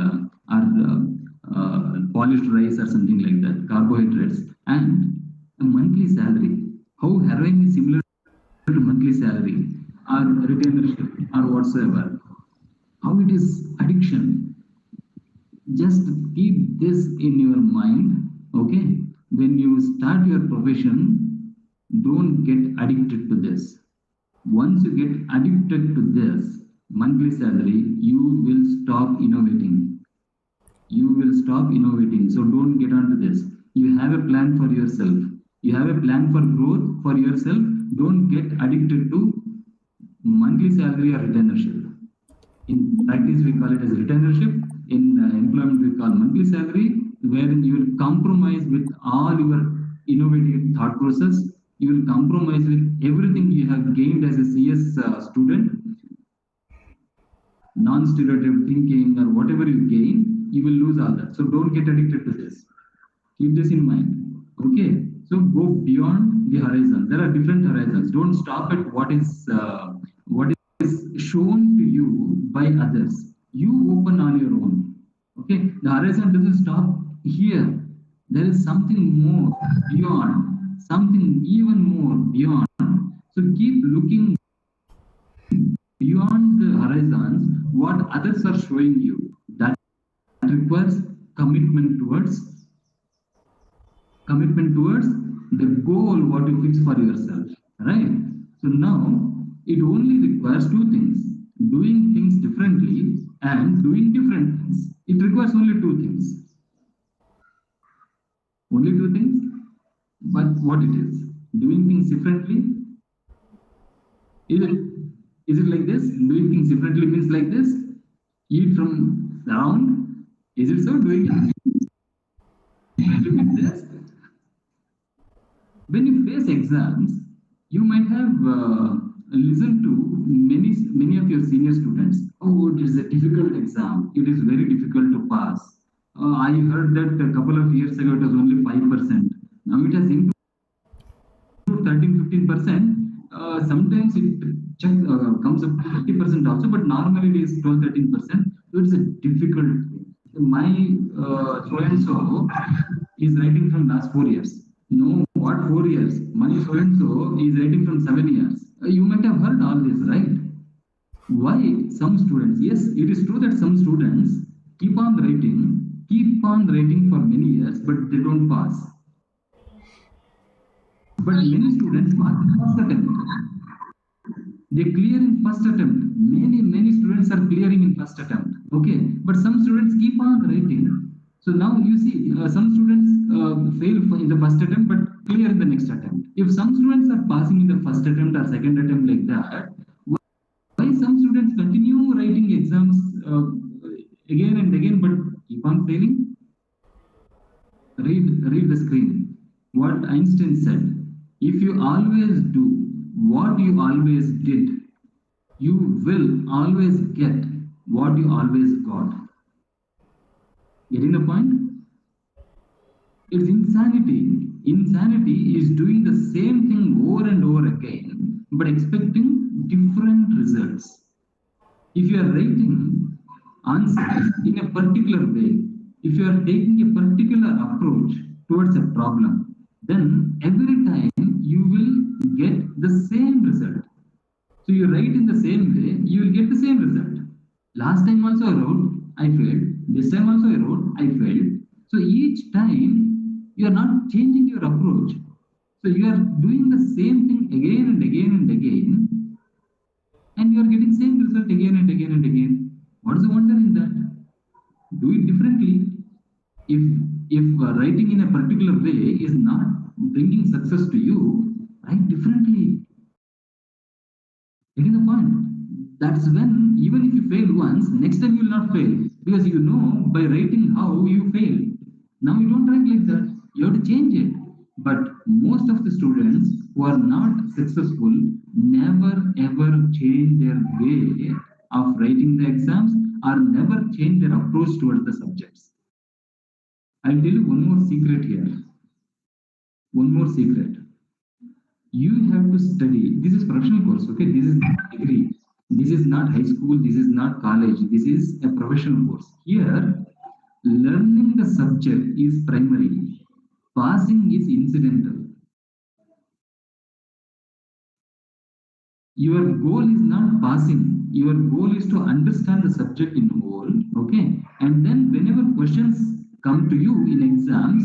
polished rice or something like that, carbohydrates, and a monthly salary. How heroin is similar to monthly salary or retainership or whatsoever. How it is addiction. Just keep this in your mind, okay? When you start your profession, don't get addicted to this. Once you get addicted to this monthly salary, you will stop innovating. You will stop innovating. So don't get onto this. You have a plan for yourself. You have a plan for growth for yourself. Don't get addicted to monthly salary or retainership. In practice, we call it as retainership. In employment, we call monthly salary, wherein you will compromise with all your innovative thought process. You will compromise with everything you have gained as a CS student. non-stereotype thinking or whatever you gain, you will lose all that. So don't get addicted to this. Keep this in mind. Okay. So go beyond the horizon. There are different horizons. Don't stop at what is shown to you by others. You open on your own. Okay. The horizon doesn't stop here. There is something more beyond, something even more beyond. So keep looking beyond the horizons, what others are showing you. That requires commitment towards the goal what you fix for yourself, right? So now it only requires two things: doing things differently and doing different things. It requires only two things. Only two things, but what it is? Doing things differently. Is it like this? Doing things differently means like this. Eat from round. Is it so? Doing it differently means this. When you face exams, you might have listened to many of your senior students. Oh, it is a difficult exam. It is very difficult to pass. I heard that a couple of years ago it was only 5%. Now it has improved 13-15%. Sometimes it comes up to 50% also, but normally it is 12-13%. So it's a difficult thing. My so and so is writing from last 4 years. No, what 4 years? My so and so is writing from 7 years. You might have heard all this, right? Why some students? Yes, it is true that some students keep on writing for many years, but they don't pass. But many students pass in first attempt. They clear in first attempt. Many students are clearing in first attempt. Okay, but some students keep on writing. So now you see, some students fail in the first attempt, but clear in the next attempt. If some students are passing in the first attempt or second attempt like that, why some students continue writing exams again and again, but keep on failing? Read the screen. What Einstein said: if you always do what you always did, you will always get what you always got. Getting the point? It's insanity. Insanity is doing the same thing over and over again, but expecting different results. If you are writing answers in a particular way, if you are taking a particular approach towards a problem, then every time you will get the same result. So you write in the same way, you will get the same result. Last time also I wrote, I failed. This time also I wrote, I failed. So each time you are not changing your approach. So you are doing the same thing again and again and again, and you are getting same result again and again and again. What is the wonder in that? Do it differently. If writing in a particular way is not bringing success to you, write differently. Getting the point? That's when, even if you fail once, next time you will not fail, because you know by writing how you fail. Now you don't write like that. You have to change it. But most of the students who are not successful never ever change their way of writing the exams, or never change their approach towards the subjects. I'll tell you one more secret here. One more secret. You have to study. This is professional course, okay? This is not degree. This is not high school. This is not college. This is a professional course. Here, learning the subject is primary. Passing is incidental. Your goal is not passing. Your goal is to understand the subject in whole, okay? And then whenever questions come to you in exams,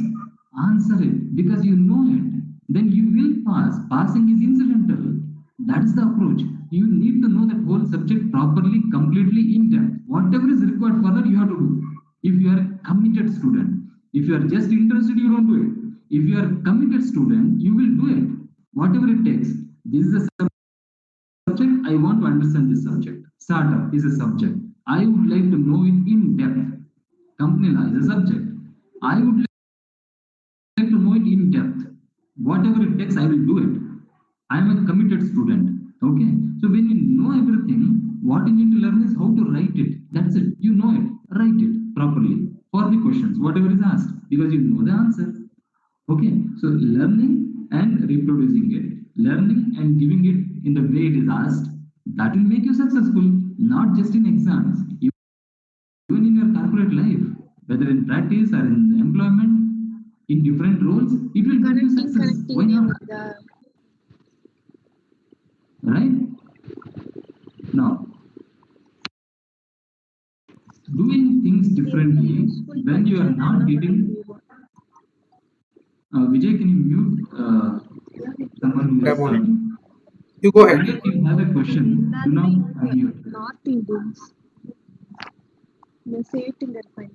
answer it because you know it. Then you will pass. Passing is incidental. That's the approach. You need to know that whole subject properly, completely in depth. Whatever is required for that, you have to do. If you are a committed student, if you are just interested, you don't do it. If you are a committed student, you will do it. Whatever it takes. This is a subject. I want to understand this subject. Startup is a subject. I would like to know it in depth. Company law is a subject. I would like to know it in depth. Whatever it takes, I will do it. I am a committed student. Okay. So when you know everything, What you need to learn is how to write it. That's it. You know it. Write it properly for the questions, whatever is asked, because you know the answer. Okay, so learning and reproducing it, learning and giving it in the way it is asked, that will make you successful, not just in exams, even in your corporate life, whether in practice or in employment, in different roles, it will give you success. Why not? Right? Now, doing things differently when you are not getting. Vijay, can you mute someone who is Grab on. talking? You go ahead. Vijay, if you have a question, do not unmute. Not Indians. They say it in their final.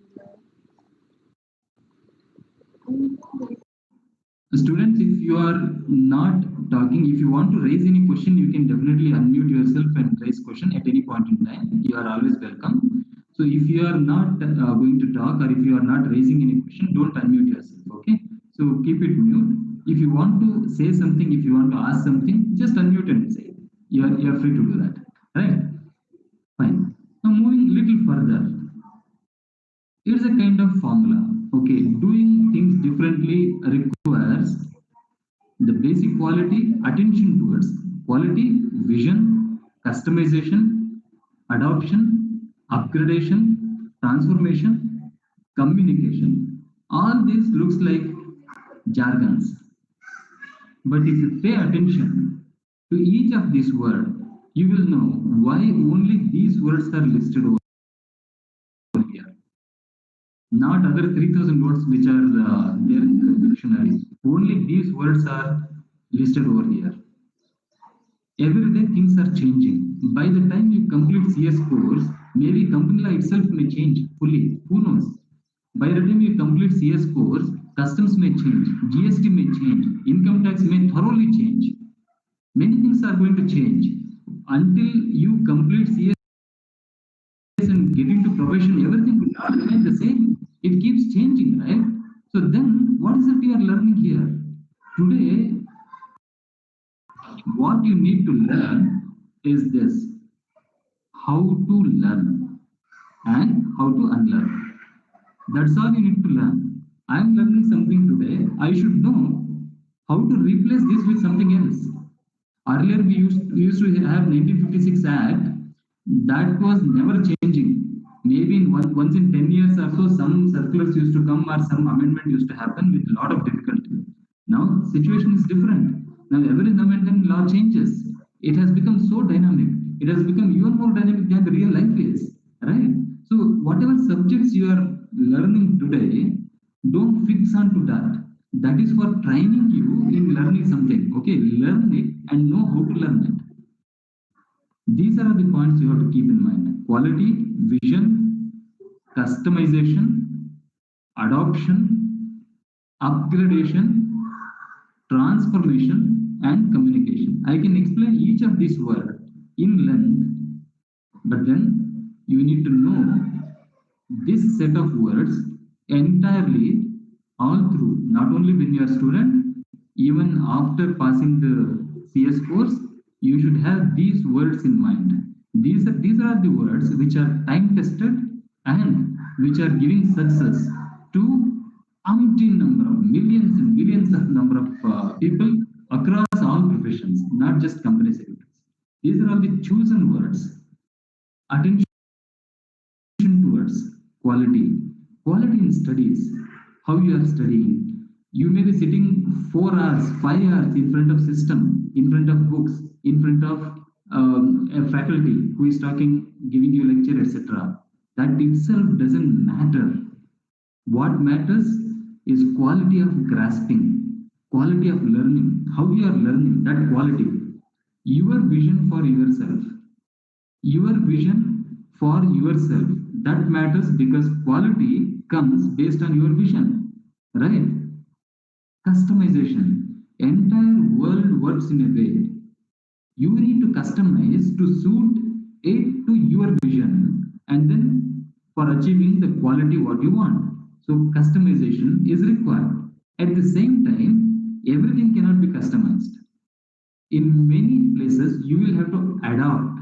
Students, if you are not talking, if you want to raise any question, you can definitely unmute yourself and raise question at any point in time. You are always welcome. So if you are not going to talk, or if you are not raising any question, don't unmute yourself. Okay. So keep it mute. If you want to say something, if you want to ask something, just unmute and say it. You are free to do that. Right? Fine. Now moving a little further. It's a kind of formula. Okay, doing things differently requires the basic quality, attention towards quality, vision, customization, adoption, upgradation, transformation, communication. All this looks like jargons. But if you pay attention to each of these words, you will know why only these words are listed over here. Not other 3000 words which are there in the dictionary. Only these words are listed over here. Every day things are changing. By the time you complete CS course, maybe company law itself may change fully. Who knows? By the time you complete CS course, customs may change, GST may change, income tax may thoroughly change. Many things are going to change. Until you complete CS and get into profession, everything will not remain the same. It keeps changing, right? So then, what is it you are learning here? Today, what you need to learn is this: how to learn and how to unlearn. That's all you need to learn. I'm learning something today. I should know how to replace this with something else. Earlier, we used to have 1956 Act that was never changing. Maybe in once in 10 years or so, some circulars used to come or some amendment used to happen with a lot of difficulty. Now, situation is different. Now, every now and then law changes. It has become so dynamic. It has become even more dynamic than the real life is, right? So, whatever subjects you are learning today, don't fix on to that. That is for training you in learning something. Okay, learn it and know how to learn it. These are the points you have to keep in mind: quality, vision, customization, adoption, upgradation, transformation, and communication. I can explain each of these words in length, but then you need to know this set of words entirely all through, not only when you are a student, even after passing the CS course, you should have these words in mind. These are the words which are time tested and which are giving success to umpteen number of millions and millions of number of people across all professions, not just company secretaries. These are all the chosen words. Attention towards quality. Quality in studies, how you are studying. You may be sitting 4 hours, 5 hours in front of system, in front of books, in front of a faculty who is talking, giving you lecture, etc. That itself doesn't matter. What matters is quality of grasping, quality of learning, how you are learning, that quality. Your vision for yourself, your vision for yourself, that matters, because quality comes based on your vision, right? Customization, entire world works in a way you need to customize to suit it to your vision, and then for achieving the quality what you want. So customization is required. At the same time, everything cannot be customized. In many places you will have to adapt.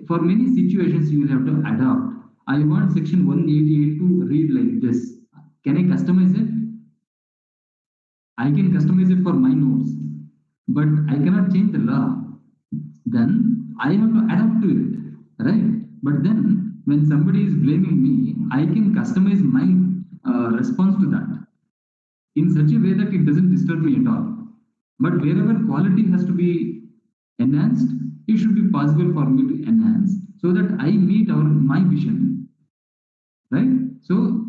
For many situations, you will have to adapt. I want section 188 to read like this. Can I customize it? I can customize it for my notes, but I cannot change the law. Then I have to adapt to it, right? But then when somebody is blaming me, I can customize my response to that in such a way that it doesn't disturb me at all. But wherever quality has to be enhanced, it should be possible for me to enhance so that I meet my vision, right? So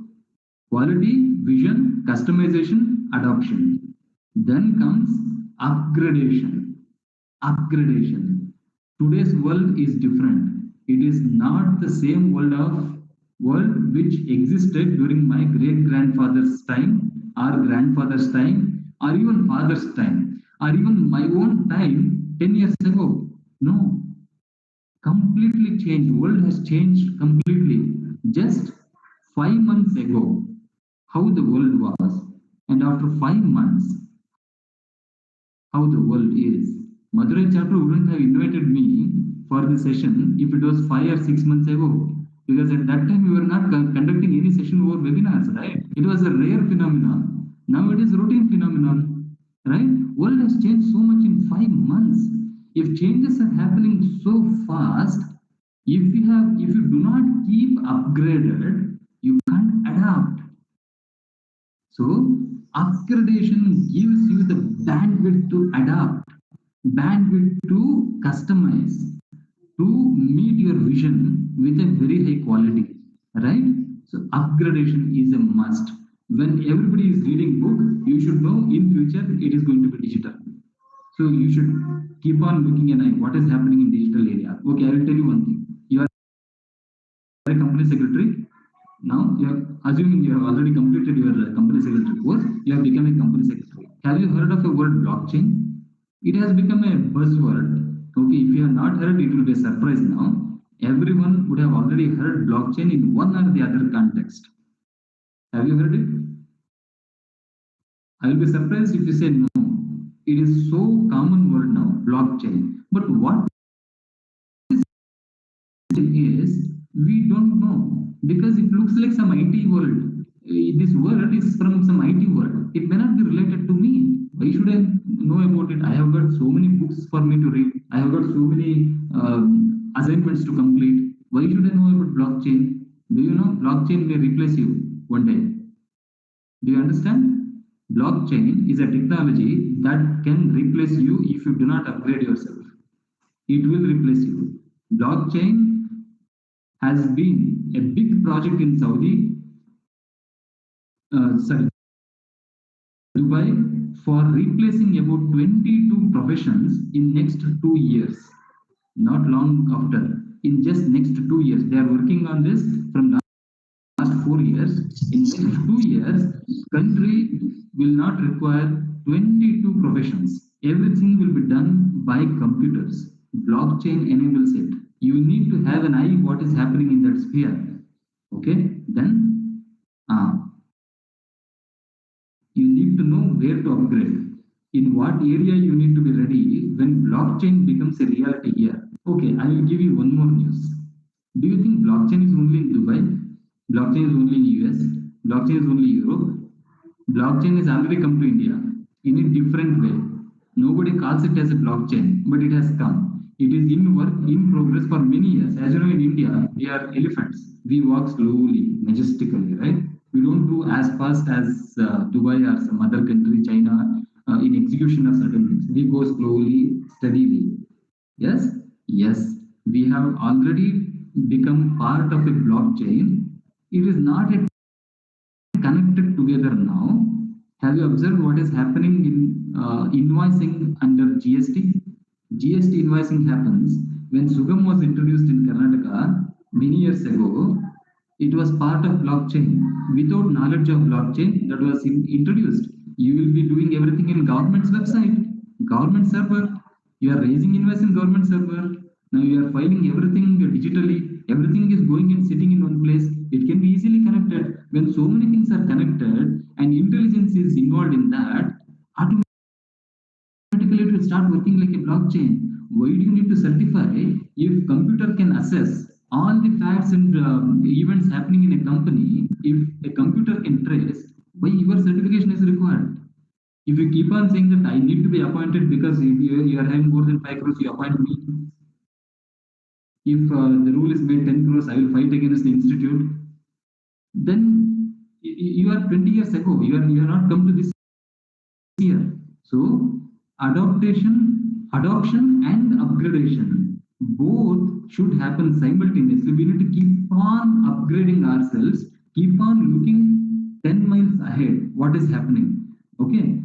quality, vision, customization, adoption. Then comes upgradation. Upgradation. Today's world is different. It is not the same world which existed during my great grandfather's time, or grandfather's time, or even father's time, or even my own time 10 years ago. No, completely changed. World has changed completely. Just 5 months ago, how the world was, and after 5 months, how the world is. Madurai chapter wouldn't have invited me for the session if it was 5 or 6 months ago, because at that time we were not conducting any session over webinars, right? It was a rare phenomenon. Now it is routine phenomenon, right? World has changed so much in 5 months. If changes are happening so fast, if you do not keep upgraded, you can't adapt. So upgradation gives you the bandwidth to adapt, bandwidth to customize, to meet your vision with a very high quality, right? So upgradation is a must. When everybody is reading book, you should know in future it is going to be digital. So you should keep on looking at what is happening in digital area. Okay, I will tell you one thing. You are a company secretary. Now, you are assuming you have already completed your company secretary course, you have become a company secretary. Have you heard of the word blockchain? It has become a buzzword. Okay, if you have not heard, it will be a surprise now. Everyone would have already heard blockchain in one or the other context. Have you heard it? I will be surprised if you say no. It is so common word now, blockchain. But what is, we don't know, because it looks like some IT world. This word is from some IT world. It may not be related to me. Why should I know about it? I have got so many books for me to read. I have got so many assignments to complete. Why should I know about blockchain? Do you know blockchain may replace you one day? Do you understand? Blockchain is a technology that can replace you if you do not upgrade yourself. It will replace you. Blockchain has been a big project in Dubai, for replacing about 22 professions in next 2 years. Not long after, in just next 2 years, they are working on this from last 4 years. In next 2 years, country will not require 22 professions. Everything will be done by computers. Blockchain enables it. You need to have an eye what is happening in that sphere. Okay, then you need to know where to upgrade. In what area you need to be ready when blockchain becomes a reality here. Okay, I will give you one more news. Do you think blockchain is only in Dubai? Blockchain is only in US? Blockchain is only Europe? Blockchain has already come to India in a different way. Nobody calls it as a blockchain, but it has come. It is in work, in progress for many years. As you know, in India, we are elephants. We walk slowly, majestically, right? We don't do as fast as Dubai or some other country, China, in execution of certain things. We go slowly, steadily. Yes, yes, we have already become part of a blockchain. It is not yet connected together now. Have you observed what is happening in invoicing under GST? GST invoicing happens when Sugam was introduced in Karnataka many years ago. It was part of blockchain. Without knowledge of blockchain, that was introduced. You will be doing everything in government's website, government server. You are raising invoice in government server. Now you are filing everything digitally. Everything is going and sitting in one place. It can be easily connected. When so many things are connected and intelligence is involved in that, automatically it will start working like a blockchain. Why do you need to certify if computer can assess all the facts and events happening in a company? If a computer can trace, why your certification is required? If you keep on saying that I need to be appointed because you are having more than 5 crores, you appoint me. If the rule is made 10 crores, I will fight against the institute. Then you are 20 years ago. You are not come to this year. So adoption and upgradation both should happen simultaneously. We need to keep on upgrading ourselves, keep on looking 10 miles ahead what is happening. Okay,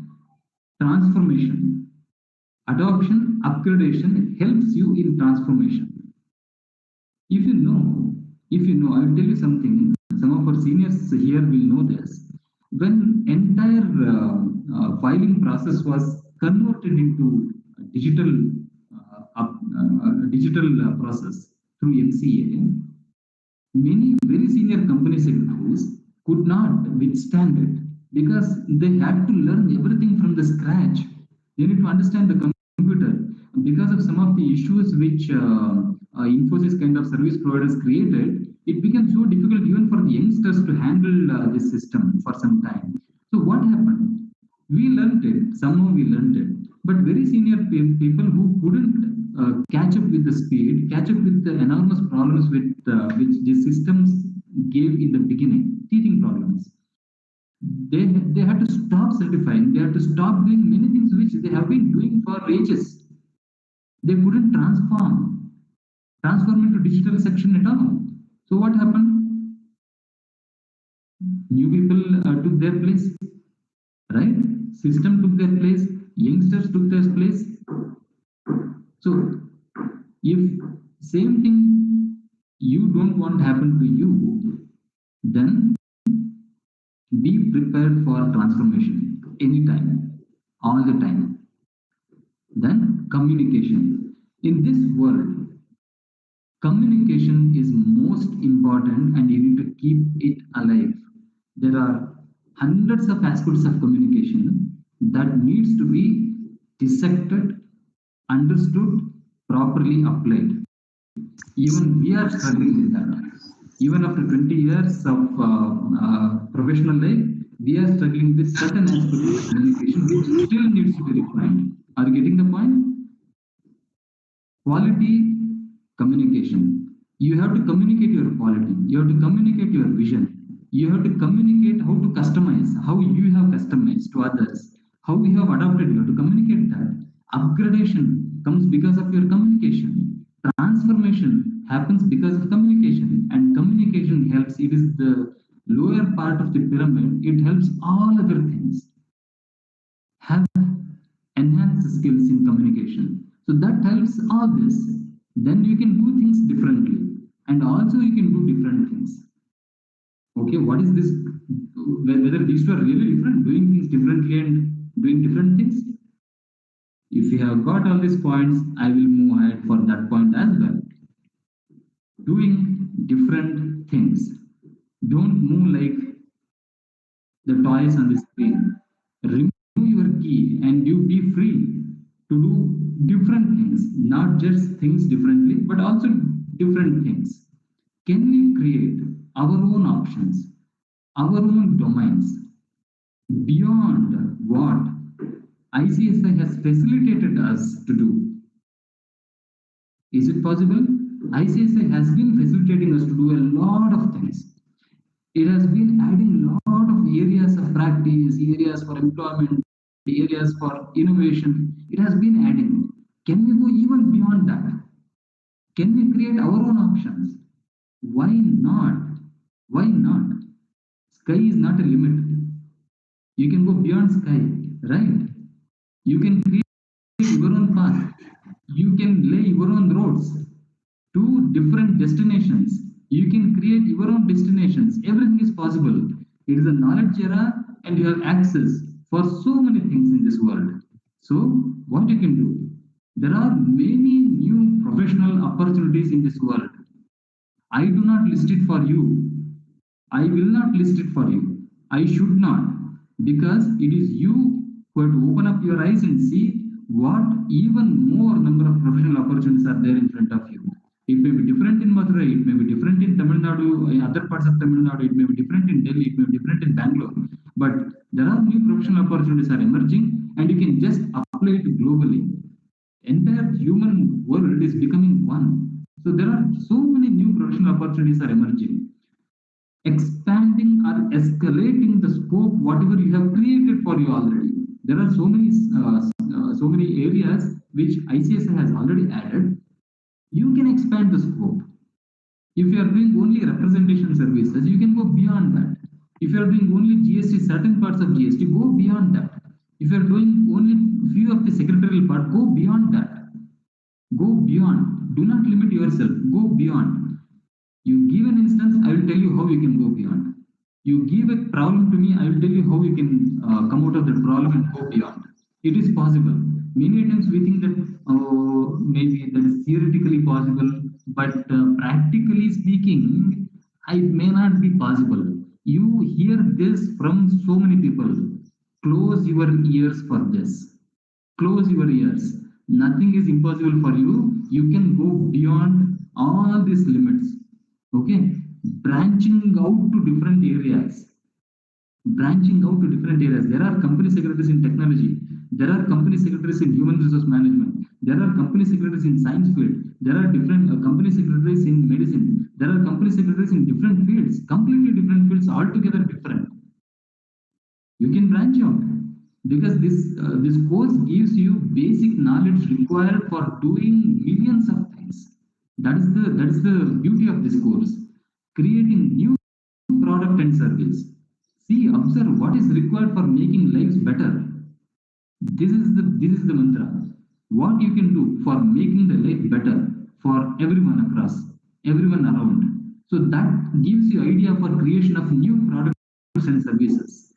transformation, adoption, upgradation helps you in transformation. If you know, I will tell you something. Some of our seniors here will know this. When entire filing process was converted into digital process through MCA, many very senior company secretaries could not withstand it because they had to learn everything from the scratch. They need to understand the computer because of some of the issues which Infosys kind of service providers created. It became so difficult even for the youngsters to handle this system for some time. So what happened? We learned it. Somehow we learned it. But very senior people who couldn't catch up with the speed, catch up with the enormous problems with which the systems gave in the beginning, teething problems. They had to stop certifying. They had to stop doing many things which they have been doing for ages. They couldn't transform into digital section at all. So what happened? New people took their place, right? System took their place. Youngsters took their place. So if same thing you don't want to happen to you, then be prepared for transformation anytime, all the time. Then communication. In this world, communication is most important and you need to keep it alive. There are hundreds of aspects of communication that needs to be dissected, understood, properly applied. Even we are struggling with that. Even after 20 years of professional life, we are struggling with certain aspects of communication which still needs to be refined. Are you getting the point? Quality communication. You have to communicate your quality. You have to communicate your vision. You have to communicate how to customize, how you have customized to others, how we have adopted. You have to communicate that. Upgradation comes because of your communication. Transformation happens because of communication, and communication helps. It is the lower part of the pyramid. It helps all other things. Have enhanced skills in communication. So that helps all this. Then you can do things differently, and also you can do different things. Okay, what is this? Whether these two are really different, doing things differently and doing different things. If you have got all these points, I will move ahead for that point as well. Doing different things. Don't move like the toys on the screen. Remove your key and you be free to do different things, not just things differently, but also different things. Can we create our own options, our own domains beyond what ICSI has facilitated us to do? Is it possible? ICSI has been facilitating us to do a lot of things. It has been adding a lot of areas of practice, areas for employment, areas for innovation. It has been adding. Can we go even beyond that? Can we create our own options? Why not? Why not? Sky is not a limit. You can go beyond sky, right? You can create your own path. You can lay your own roads to different destinations. You can create your own destinations. Everything is possible. It is a knowledge era and you have access for so many things in this world. So what you can do? There are many new professional opportunities in this world. I do not list it for you. I will not list it for you. I should not, because it is you who have to open up your eyes and see what even more number of professional opportunities are there in front of you. It may be different in Madurai, it may be different in Tamil Nadu, in other parts of Tamil Nadu, it may be different in Delhi, it may be different in Bangalore. But there are new professional opportunities are emerging, and you can just apply it globally. Entire human world is becoming one. So there are so many new professional opportunities are emerging, expanding or escalating the scope whatever you have created for you already. There are so many areas which ICSI has already added. You can expand the scope. If you are doing only representation services, you can go beyond that. If you are doing only GST, certain parts of GST, go beyond that. If you are doing only few of the secretarial part, go beyond that. Go beyond. Do not limit yourself. Go beyond. You give an instance, I will tell you how you can go beyond. You give a problem to me, I will tell you how you can come out of that problem and go beyond. It is possible. Many times we think that maybe that is theoretically possible, but practically speaking, it may not be possible. You hear this from so many people. Close your ears for this. Close your ears. Nothing is impossible for you. You can go beyond all these limits. Okay, branching out to different areas. There are company secretaries in technology, there are company secretaries in human resource management, there are company secretaries in science field, there are different company secretaries in medicine, there are company secretaries in different fields, completely different fields, altogether different. You can branch out, because this course gives you basic knowledge required for doing millions of things. That is the beauty of this course. Creating new product and service. See, observe what is required for making lives better. This is the mantra. What you can do for making the life better for everyone across, everyone around. So that gives you idea for creation of new products and services.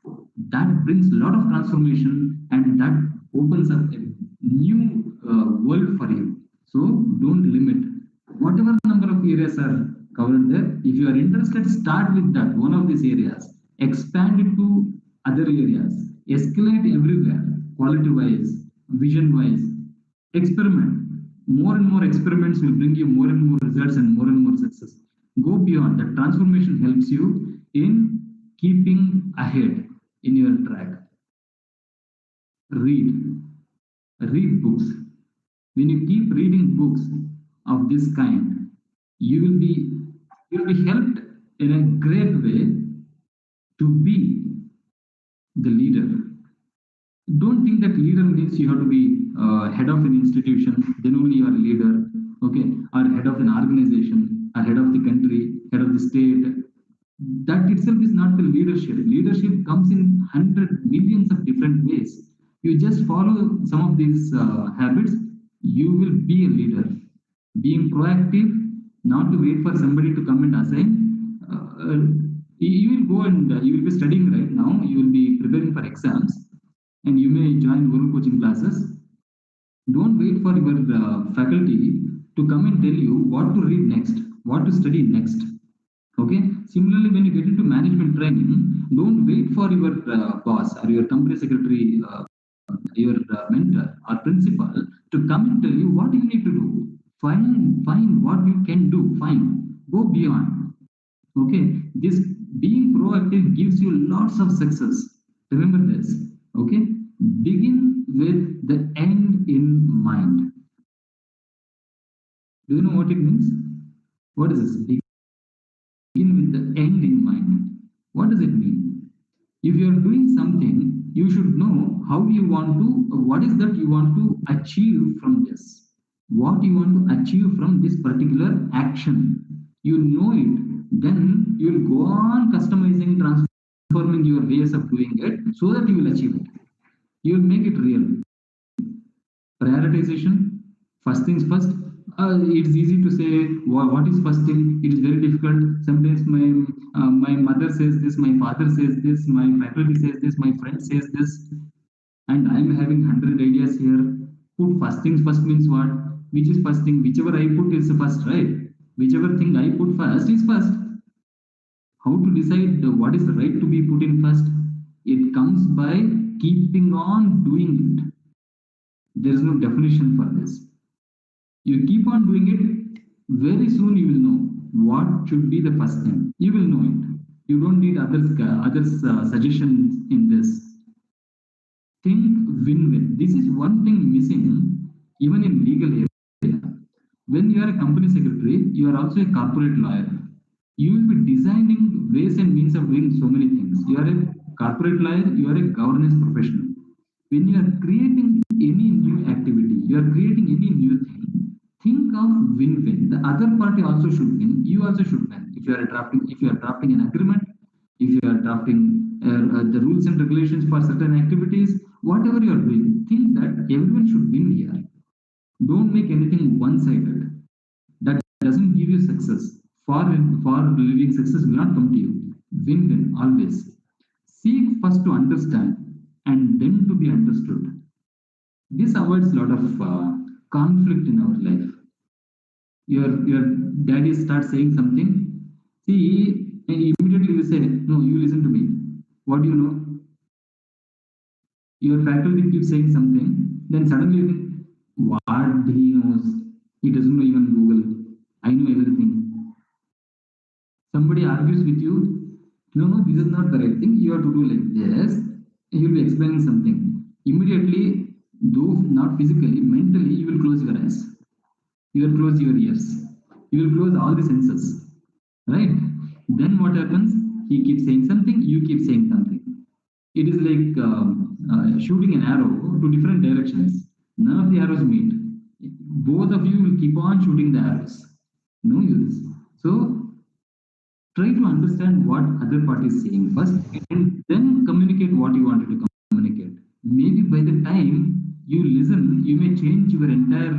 That brings a lot of transformation, and that opens up a new world for you. So don't limit. Whatever number of areas are covered there, if you are interested, start with that one of these areas, expand it to other areas, escalate everywhere, quality wise, vision wise, experiment. More and more experiments will bring you more and more results and more success. Go beyond. That transformation helps you in keeping ahead in your track. Read books. When you keep reading books of this kind, you will be helped in a great way to be the leader. Don't think that leader means you have to be head of an institution, then only you are a leader, okay, or head of an organization, or head of the country, head of the state. That itself is not the leadership. Leadership comes in 100 millions of different ways. You just follow some of these habits, you will be a leader. Being proactive, not to wait for somebody to come and assign. You will go and you will be studying right now, you will be preparing for exams, and you may join world coaching classes. Don't wait for your faculty to come and tell you what to read next, what to study next. Okay. Similarly, when you get into management training, don't wait for your boss or your company secretary, your mentor or principal to come and tell you what you need to do. Find what you can do. Go beyond. Okay. This being proactive gives you lots of success. Remember this. Okay. Begin with the end in mind. Do you know what it means? What is this? Begin with the end in mind. What does it mean? If you are doing something, you should know how you want to, what is that you want to achieve from this. What you want to achieve from this particular action. You know it, then you will go on customizing, transforming your ways of doing it so that you will achieve it. You will make it real. Prioritization, first things first. It's easy to say what is first thing. It is very difficult. Sometimes my mother says this, my father says this, my faculty says this, my friend says this, and I'm having 100 ideas here. Put first things first means what? Which is first thing? Whichever I put is first, right? Whichever thing I put first is first. How to decide what is right to be put in first? It comes by keeping on doing it. There is no definition for this. You keep on doing it, very soon you will know what should be the first thing. You will know it. You don't need others suggestions in this. Think win-win. This is one thing missing even in legal area. When you are a company secretary, you are also a corporate lawyer. You will be designing ways and means of doing so many things. You are a corporate lawyer, you are a governance professional. When you are creating any new activity, you are creating any new thing, think of win-win. The other party also should win, you also should win. If you are drafting an agreement, if you are drafting the rules and regulations for certain activities, whatever you are doing, think that everyone should win here. Don't make anything one-sided. That doesn't give you success. For living success will not come to you. Win-win always. Seek first to understand and then to be understood. This avoids a lot of conflict in our life. Your daddy starts saying something. See, and immediately you say, no, you listen to me. What do you know? Your faculty keeps saying something, then suddenly you think, what he knows? He doesn't know even Google. I know everything. Somebody argues with you, no, this is not the right thing. You have to do like this. He will be explaining something. Immediately, though not physically, mentally, you will close your eyes. You will close your ears. You will close all the senses. Right? Then what happens? He keeps saying something, you keep saying something. It is like shooting an arrow to different directions. None of the arrows meet. Both of you will keep on shooting the arrows. No use. So try to understand what other party is saying first and then communicate what you wanted to communicate. Maybe by the time you listen, you may change your entire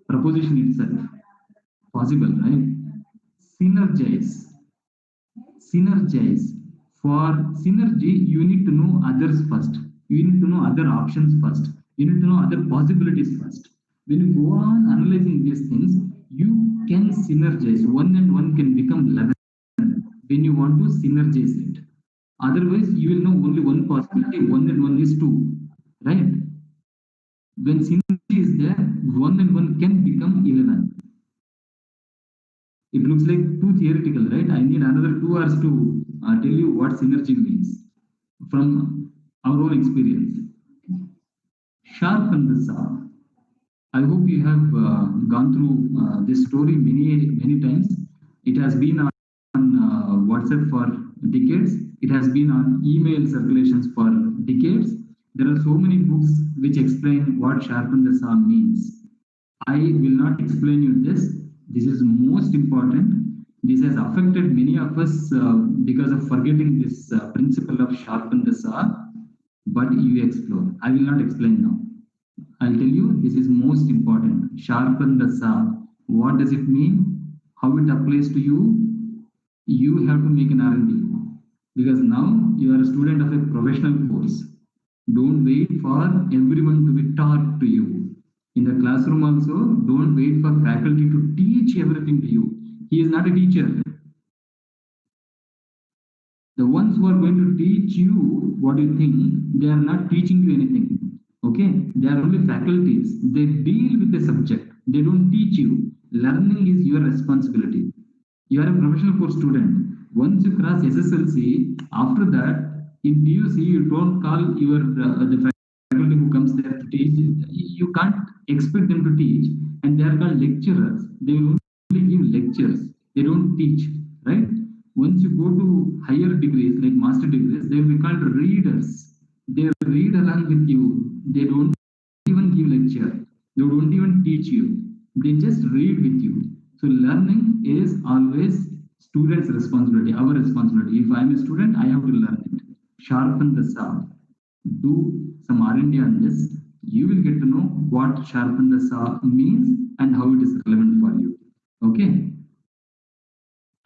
proposition itself. Possible, right? Synergize. Synergize. For synergy, you need to know others first. You need to know other options first. You need to know other possibilities first. When you go on analyzing these things, you can synergize. One and one can become 11 when you want to synergize it. Otherwise, you will know only one possibility. One and one is two, right? When synergy is there, one and one can become 11. It looks like too theoretical, right? I need another 2 hours to tell you what synergy means from our own experience. Sharpen the saw. I hope you have gone through this story many times. It has been on WhatsApp for decades. It has been on email circulations for decades. There are so many books which explain what sharpen the saw means. I will not explain you this. This is most important. This has affected many of us because of forgetting this principle of sharpen the saw. But you explore. I will not explain now. I'll tell you this is most important. Sharpen the saw. What does it mean? How it applies to you? You have to make an R&D because now you are a student of a professional course. Don't wait for everyone to be taught to you. In the classroom also, don't wait for faculty to teach everything to you. He is not a teacher. The ones who are going to teach you what you think, they are not teaching you anything. Okay? They are only faculties. They deal with the subject. They don't teach you. Learning is your responsibility. You are a professional course student. Once you cross SSLC, after that, in PUC, you don't call your the faculty who comes there to teach. You can't expect them to teach, and they are called lecturers. They will only give lectures. They don't teach, right? Once you go to higher degrees, like master degrees, they will be called readers. They read along with you. They don't even give lecture. They don't even teach you. They just read with you. So learning is always student's responsibility, our responsibility. If I'm a student, I have to learn it. Sharpen the saw. Do some R&D on this. You will get to know what sharpen the saw means and how it is relevant for you. Okay.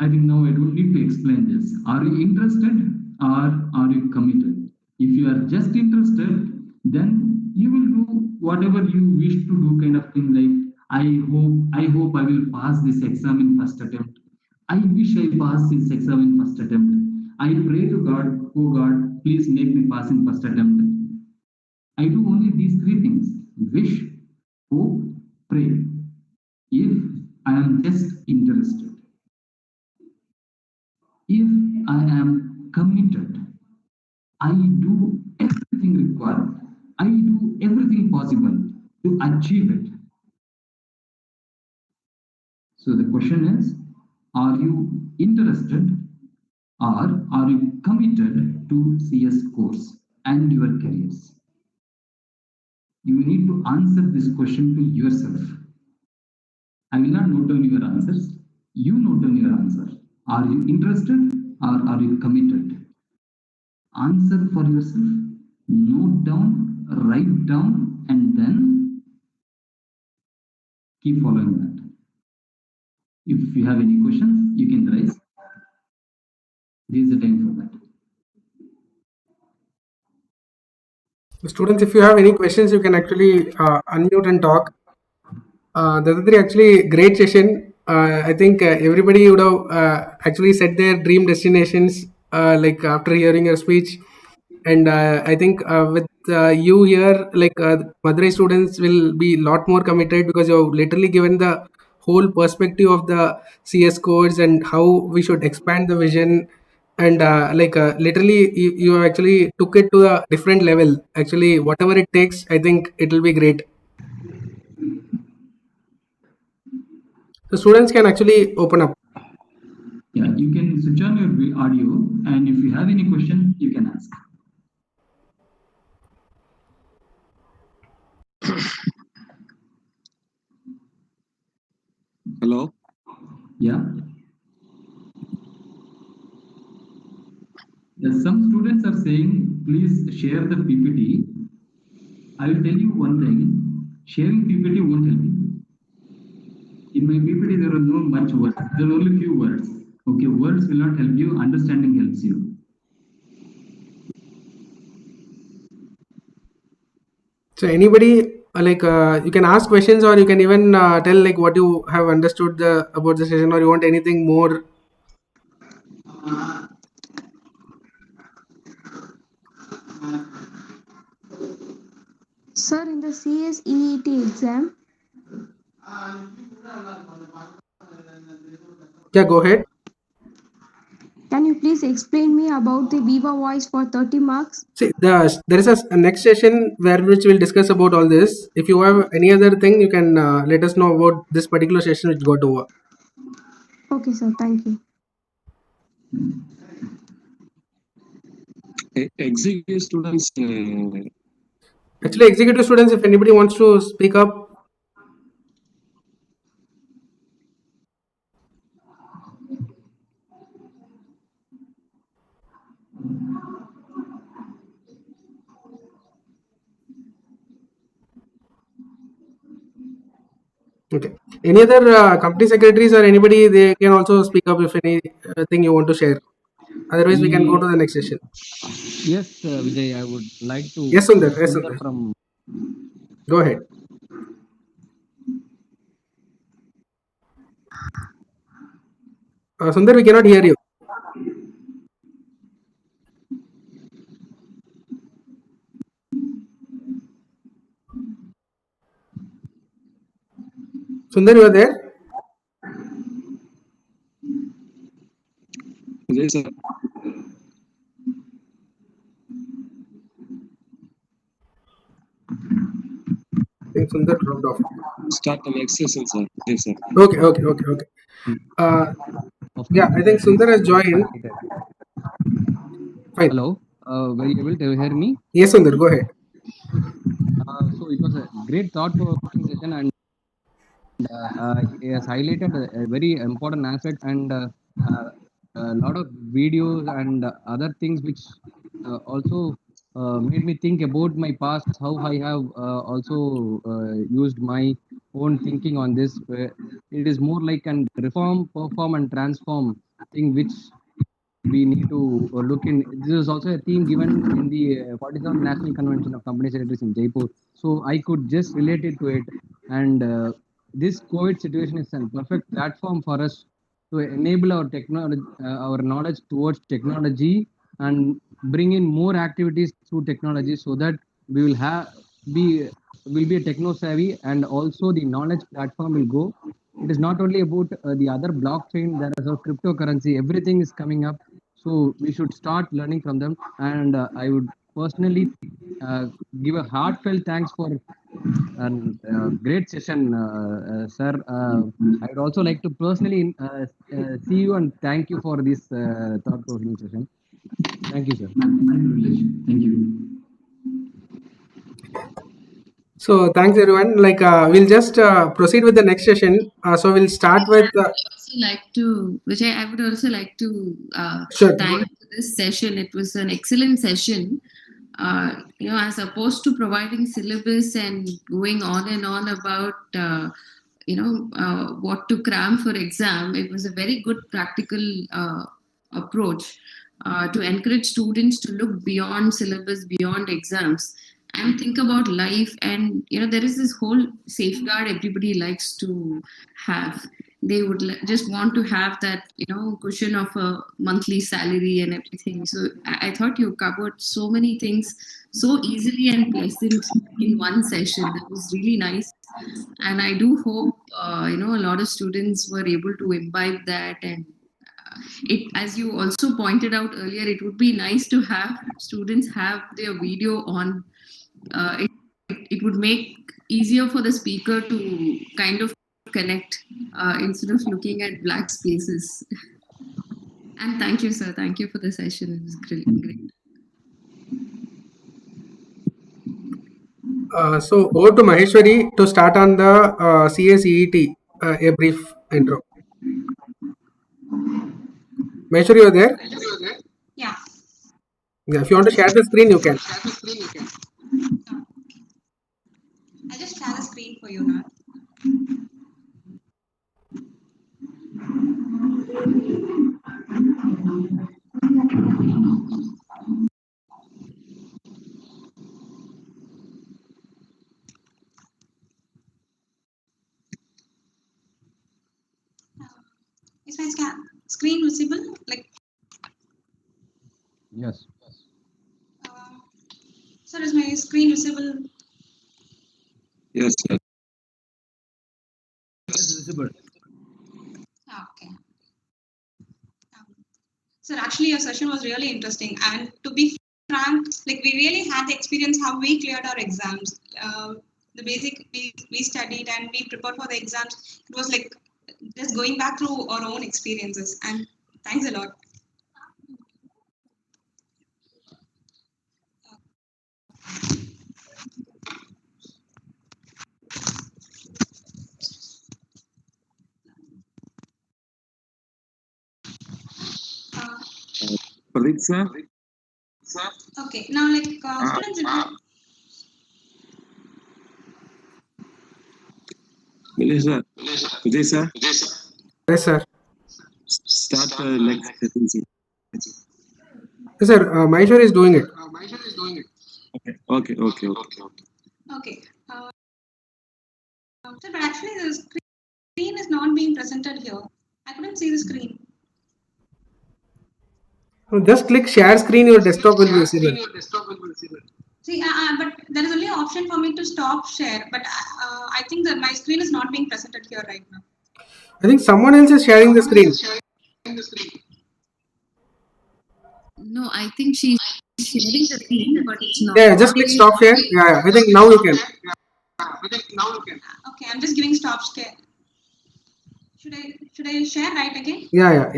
I think now I don't need to explain this. Are you interested or are you committed? If you are just interested, then you will do whatever you wish to do, kind of thing like I hope I will pass this exam in first attempt. I wish I pass this exam in first attempt. I pray to God, oh God, please make me pass in first attempt. I do only these three things. wish, hope, pray. If I am just interested, if I am committed, I do everything required, I do everything possible to achieve it. So the question is, are you interested or are you committed to CS course and your careers? You need to answer this question to yourself. I will not note down your answers. You note down your answer. Are you interested or are you committed? Answer for yourself. Note down, write down, and then keep following that. If you have any questions, you can raise. This is the time for that. Students, if you have any questions, you can actually unmute and talk. That's actually great session. I think everybody would have actually set their dream destinations like after hearing your speech. And I think with you here, like Madurai students will be a lot more committed because you've literally given the whole perspective of the CS course and how we should expand the vision. And literally, you actually took it to a different level. Actually, whatever it takes, I think it will be great. The students can actually open up. Yeah, you can switch on your audio, and if you have any question, you can ask. Hello. Yeah. Yes, some students are saying, please share the PPT. I will tell you one thing, sharing PPT won't help you. In my PPT, there are no much words, there are only few words. Okay, words will not help you, understanding helps you. So anybody you can ask questions or you can even tell like what you have understood about the session or you want anything more. Sir, in the CSEET exam, Yeah, go ahead. can you please explain me about the Viva Voice for 30 marks? See, there is a next session where which we'll discuss about all this. If you have any other thing, you can let us know about this particular session which got over. Okay, sir, thank you. Executive students. Actually, executive students, if anybody wants to speak up. Okay. Any other company secretaries or anybody, they can also speak up if anything you want to share. Otherwise, we can go to the next session. Yes, Vijay, I would like to. Yes, Sundar. Yes, Sundar Sundar. from. Go ahead. Sundar, we cannot hear you. Sundar, you are there? Yes, sir. I think Sundar dropped off. Start the next session, sir. Yes, sir. Okay. Yeah, I think Sundar has joined. Fine. Hello, were you able to hear me? Yes, Sundar, go ahead. So it was a great thought-provoking session, and he has highlighted a very important aspect and a lot of videos and other things which also made me think about my past, how I have also used my own thinking on this. Where it is more like an reform, perform, and transform thing which we need to look in. This is also a theme given in the 47th National Convention of Company Secretaries in Jaipur. So I could just relate it to it. And this COVID situation is a perfect platform for us to enable our technology, our knowledge towards technology, and bring in more activities through technology, so that we will have be will be a techno savvy, and also the knowledge platform will go. It is not only about the other blockchain, there is a cryptocurrency, everything is coming up. So we should start learning from them. And I would personally uh, give a heartfelt thanks for a great session, sir. I would also like to personally see you and thank you for this thought-provoking session. Thank you, sir. My privilege. Thank you. So thanks everyone. Like we'll just proceed with the next session. So we'll start with. Vijay, I would also like to Sure. thank for this session. It was an excellent session. As opposed to providing syllabus and going on and on about what to cram for exam, it was a very good practical approach to encourage students to look beyond syllabus, beyond exams, and think about life. And there is this whole safeguard everybody likes to have. They would just want to have that cushion of a monthly salary and everything. So I thought you covered so many things so easily and pleasant in one session. That was really nice, and I do hope a lot of students were able to imbibe that. And it, as you also pointed out earlier, it would be nice to have students have their video on. It would make easier for the speaker to kind of connect instead of looking at black spaces. And thank you, sir. Thank you for the session. It was great. So over to Maheshwari to start on the CSEET. A brief intro. Maheshwari, you're there? Yeah. Yeah. If you want to share the screen, you can. I just share the screen for you now. Is my screen visible? Like, Yes. sir, is my screen visible? Yes, sir. Yes, visible. Okay. Sir, actually, your session was really interesting. And to be frank, like we really had the experience how we cleared our exams. The basic we studied and we prepared for the exams. It was like just going back through our own experiences. And thanks a lot. Pradeep, sir. Okay, now like students. Vijay, sir. Vijay, sir. Yes, sir. Start the next session, sir. Yes, sir. Maheshwari is doing it. Okay. Okay. Sir, but actually the screen is not being presented here. I couldn't see the screen. Just click share screen. Your desktop will be visible. See, but there is only an option for me to stop share. But I think that my screen is not being presented here right now. I think someone else is sharing the screen. No, I think she's sharing the screen, but it's not. Yeah, just click stop share. Yeah. I think now you can. Okay, I'm just giving stop share. Should I share right again? Yeah.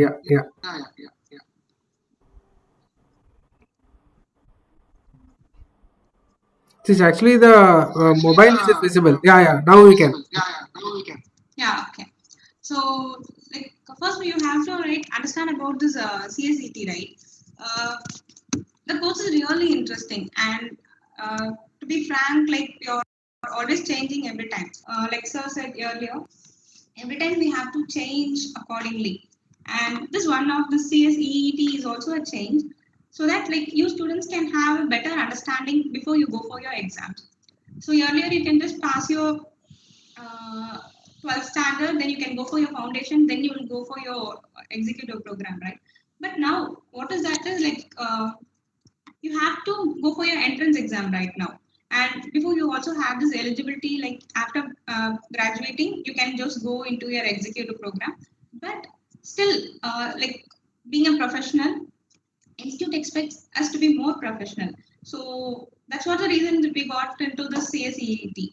This is actually the mobile is visible. Yeah. Now we can. Yeah. Okay. So, like first you have to understand about this CSET, right? The course is really interesting, and to be frank, like you're always changing every time. Like sir said earlier, every time we have to change accordingly, and this one of the CSEET is also a change, so that like you students can have a better understanding before you go for your exams. So earlier you can just pass your 12th standard, then you can go for your foundation, then you will go for your executive program, right? But now what is that is like you have to go for your entrance exam right now. And before you also have this eligibility, like after graduating, you can just go into your executive program. But still, like being a professional, institute expects us to be more professional. So that's what the reason that we got into the CSEET.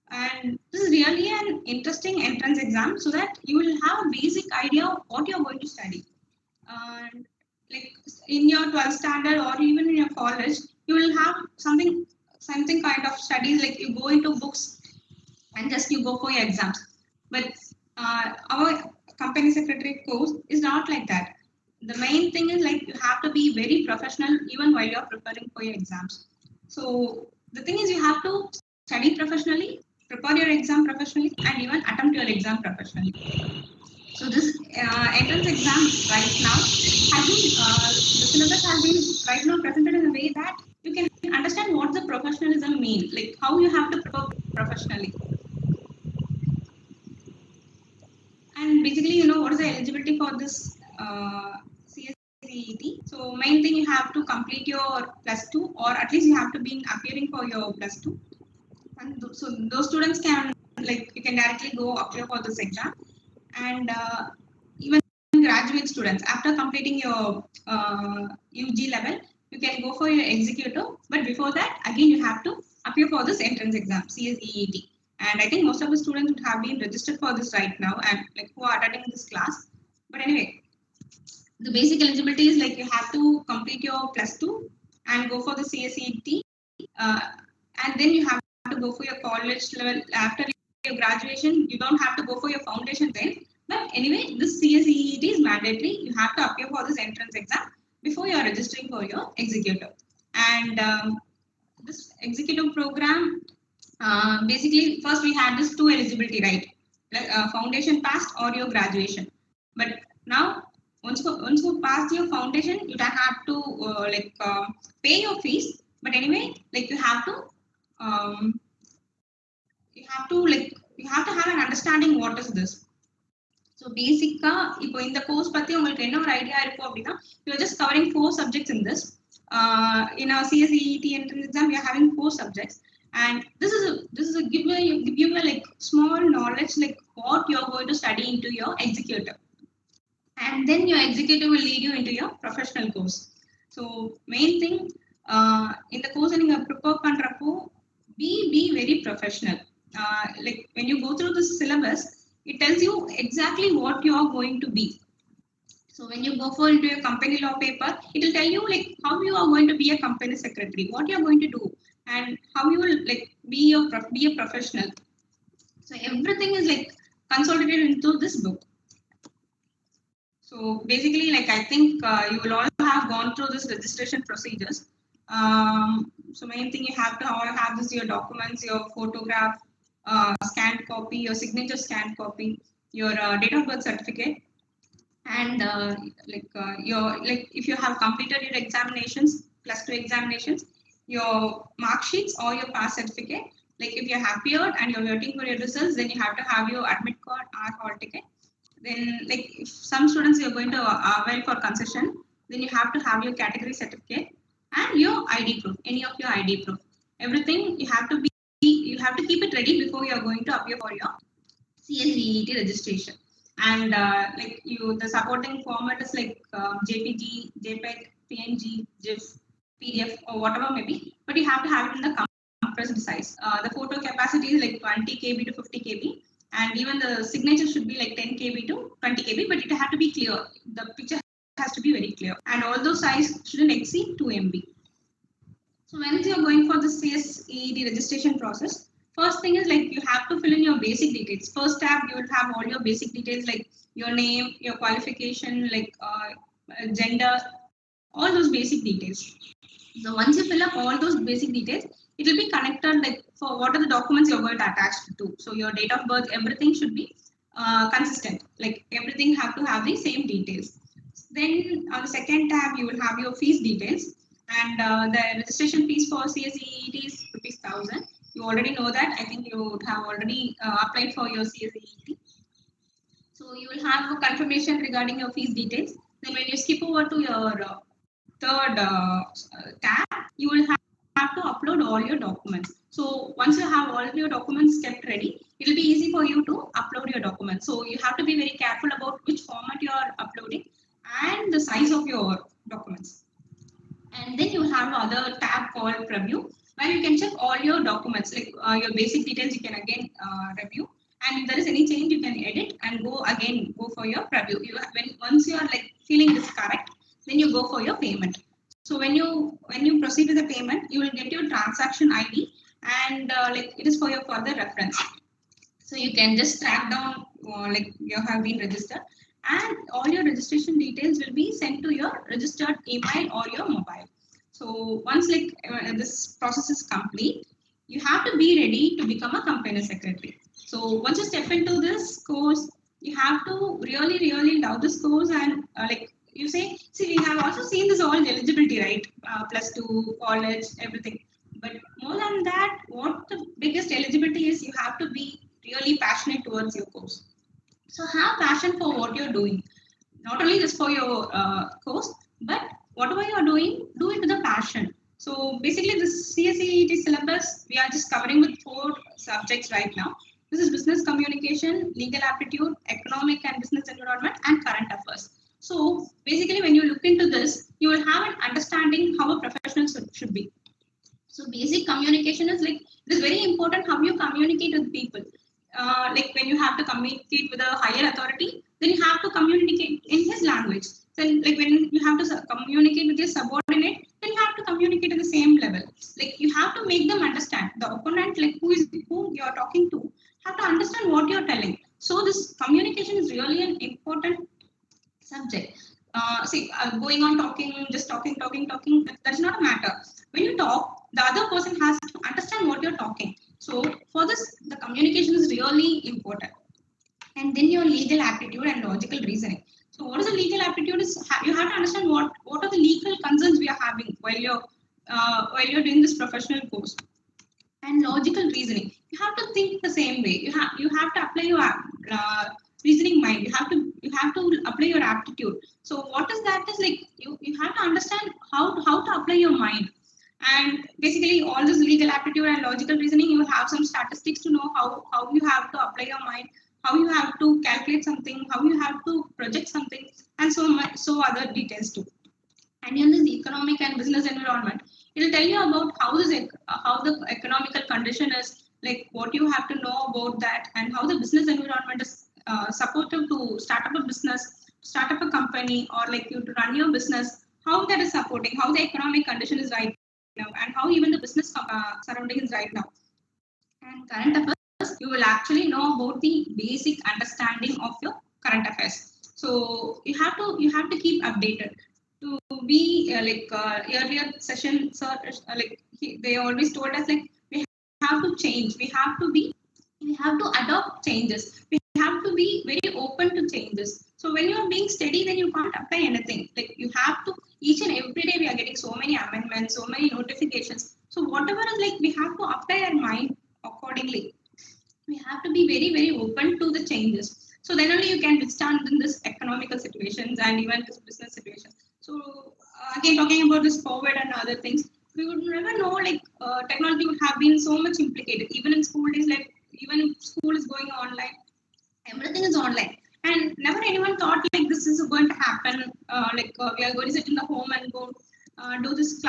And this is really an interesting entrance exam so that you will have a basic idea of what you're going to study. And like in your 12th standard or even in your college, you will have something kind of studies, like you go into books and just you go for your exams. But our company secretary course is not like that. The main thing is like you have to be very professional even while you're preparing for your exams. So the thing is you have to study professionally, prepare your exam professionally, and even attempt your exam professionally. So this entrance exam right now has been, the syllabus has been right now presented in a way that you can understand what the professionalism means, like how you have to prepare professionally. And basically, you know, what is the eligibility for this CSEET? So main thing, you have to complete your +2, or at least you have to be appearing for your +2. And so those students can, like, you can directly go appear for this exam. And even graduate students, after completing your UG level, you can go for your executive. But before that, again, you have to appear for this entrance exam, CSEET. And I think most of the students would have been registered for this right now and like who are attending this class. But anyway, the basic eligibility is like you have to complete your +2 and go for the CSET. And then you have to go for your college level. After your graduation, you don't have to go for your foundation then. But anyway, this CSEET is mandatory. You have to appear for this entrance exam before you are registering for your executive. And this executive program, basically, first we had this 2 eligibility, right? Like foundation passed or your graduation. But now, once you pass your foundation, you don't have to pay your fees. But anyway, like you have to have an understanding what is this. So பேசிக்கா இப்போ இந்த course பத்தி உங்களுக்கு என்ன ஒரு idea இருக்கும் அப்படின்னா, you are just covering 4 subjects in this. In our CSEET entrance exam, we are having 4 subjects, and this is a give you a like small knowledge like what you are going to study into your executive, and then your executive will lead you into your professional course. So main thing, in the course நீங்க prepare பண்றப்போ be very professional. Like when you go through the syllabus, it tells you exactly what you are going to be. So when you go for into a company law paper, it will tell you like how you are going to be a company secretary, what you are going to do, and how you will like be a professional. So everything is like consolidated into this book. So basically, like I think you will all have gone through this registration procedures. So main thing, you have to all have this, your documents, your photograph, scanned copy, your signature scanned copy, your date of birth certificate, and if you have completed your examinations, +2 examinations, your mark sheets or your pass certificate. Like if you have appeared and you're waiting for your results, then you have to have your admit card or hall ticket. Then like if some students you're going to avail for concession, then you have to have your category certificate and your ID proof, any of your ID proof. Everything you have to keep it ready before you are going to appear for your CSEET registration. And the supporting format is like JPG, JPEG, PNG, GIF, PDF, or whatever may be, but you have to have it in the compressed size. The photo capacity is like 20 KB to 50 KB, and even the signature should be like 10 KB to 20 KB, but it has to be clear. The picture has to be very clear, and all those size shouldn't exceed 2 MB. So when you're going for the CSEET registration process, first thing is like you have to fill in your basic details. First tab, you will have all your basic details like your name, your qualification, like gender, all those basic details. So once you fill up all those basic details, it will be connected like for what are the documents you're going to attach to. So your date of birth, everything should be consistent. Like everything have to have the same details. Then on the second tab, you will have your fees details. And the registration fees for CSEET is ₹1,000. You already know that. I think you would have already applied for your CSEET. So you will have a confirmation regarding your fees details. Then when you skip over to your third tab, you will have to upload all your documents. So once you have all your documents kept ready, it will be easy for you to upload your documents. So you have to be very careful about which format you are uploading and the size of your documents. And then you have another tab called preview, where you can check all your documents, like your basic details you can again review, and if there is any change you can edit and go for your preview. Once you are like feeling this correct, then you go for your payment. So when you proceed with the payment, you will get your transaction ID, and like it is for your further reference. So you can just track down like you have been registered, and all your registration details will be sent to your registered email or your mobile. So once like this process is complete, you have to be ready to become a company secretary. So once you step into this course, you have to really love this course, and like you say, see, we have also seen this all eligibility, right? Plus two, college, everything. But more than that, what the biggest eligibility is, you have to be really passionate towards your course. So have passion for what you're doing, not only just for your course, but whatever you're doing, do it with a passion. So basically, this CSEET syllabus, we are just covering with 4 subjects right now. This is business communication, legal aptitude, economic and business environment, and current affairs. So basically, when you look into this, you will have an understanding how a professional should be. So basic communication is like, it is very important how you communicate with people. Like when you have to communicate with a higher authority, then you have to communicate in his language. Then like when you have to communicate with your subordinate, then you have to communicate at the same level. Like you have to make them understand. The opponent, like who you are talking to, have to understand what you're telling. So this communication is really an important subject. Going on talking, just talking, that's not a matter. When you talk, the other person has to understand what you're talking. So for this, the communication is really important. And then your legal aptitude and logical reasoning. So what is the legal aptitude is, you have to understand what are the legal concerns we are having while you're doing this professional course. And logical reasoning, you have to think the same way. You have to apply your reasoning mind. You have to apply your aptitude. So what is that is like, you have to understand how to apply your mind. And basically all this legal aptitude and logical reasoning, you have some statistics to know how you have to apply your mind, how you have to calculate something, how you have to project something, and so other details too. And in this economic and business environment, it will tell you about how the economical condition is, like what you have to know about that, and how the business environment is supportive to start up a business, start up a company, or like you to run your business, how that is supporting, how the economic condition is right now, and how even the business surrounding is right now. And current affairs, you will actually know about the basic understanding of your current affairs. So you have to keep updated to be earlier session. So they always told us, like we have to change. We have to adopt changes. We have to be very open to changes. So when you are being steady, then you can't apply anything. Like you have to, each and every day we are getting so many amendments, so many notifications. So whatever is like, we have to apply our mind accordingly. We have to be very open to the changes. So then only you can withstand in this economical situations and even this business situation. So again, talking about this COVID and other things, we would never know, like technology would have been so much implicated. Even in school days, like even if school is going online, everything is online. And never anyone thought like this is going to happen. We are going to sit in the home and go do this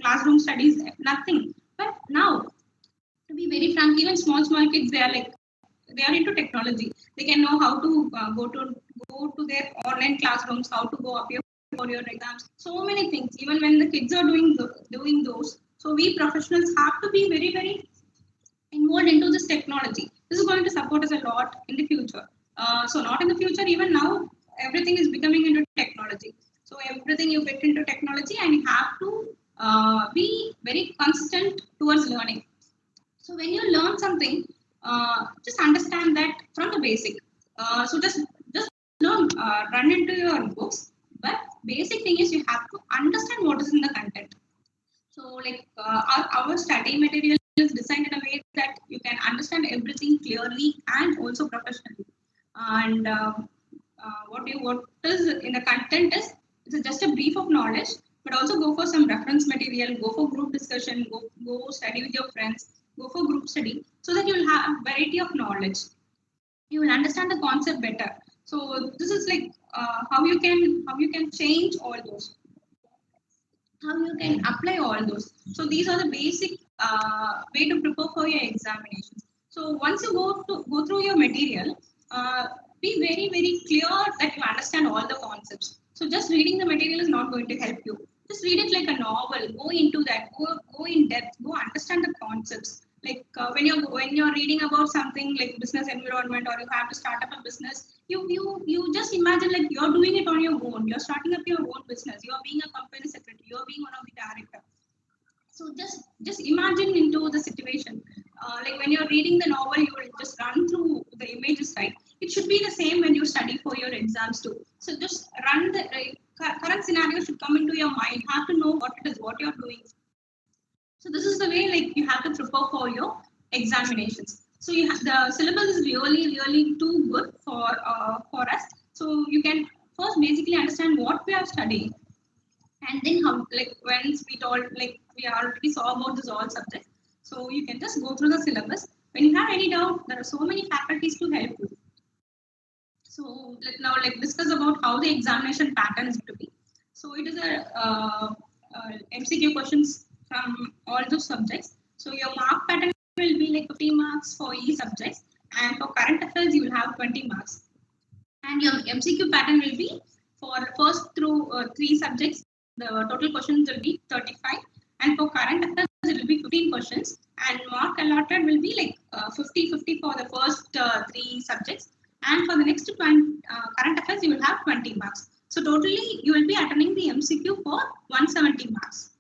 classroom studies, nothing. But now, to be very frank, even small kids, they are into technology. They can know how to go to their online classrooms, how to go appear for your exams. So many things. Even when the kids are doing those, so we professionals have to be very involved into this technology. This is going to support us a lot in the future. So not in the future, even now, everything is becoming into technology. So everything you get into technology, and you have to be very consistent towards learning. So when you learn something, just understand that from the basic. So just don't run into your books. But basic thing is, you have to understand what is in the content. So like our study material is designed in a way that you can understand everything clearly and also professionally. And what is in the content is, it's just a brief of knowledge, but also go for some reference material, go for group discussion, go study with your friends, go for group study, so that you will have a variety of knowledge. You will understand the concept better. So this is like how you can change all those, how you can apply all those. So these are the basic way to prepare for your examinations. So once you go through your material, be very clear that you understand all the concepts. So just reading the material is not going to help you. Just read it like a novel. Go into that. Go in depth. Go understand the concepts. Like when you're reading about something like business environment, or you have to start up a business, you just imagine like you're doing it on your own. You're starting up your own business. You're being a company secretary. You're being one of the director. So just imagine into the situation. Like when you're reading the novel, you will just run through the images, right? It should be the same when you study for your exams too. So just run the current scenario should come into your mind. You have to know what it is, what you're doing. So this is the way like you have to prepare for your examinations. So you have, the syllabus is really too good for us. So you can first basically understand what we are studying, and then how, like once we told, like we already saw about this all subjects. So you can just go through the syllabus. When you have any doubt, there are so many faculties to help you. So let now like discuss about how the examination pattern is to be. So it is a MCQ questions from all those subjects. So your mark pattern will be like 50 marks for each subject, and for current affairs you will have 20 marks. And your MCQ pattern will be for first through 3 subjects. The total questions will be 35, and for current affairs it will be 15 questions, and mark allotted will be like 50-50 for the first 3 subjects, and for the next current affairs you will have 20 marks. So totally you will be attending the MCQ for 170 marks.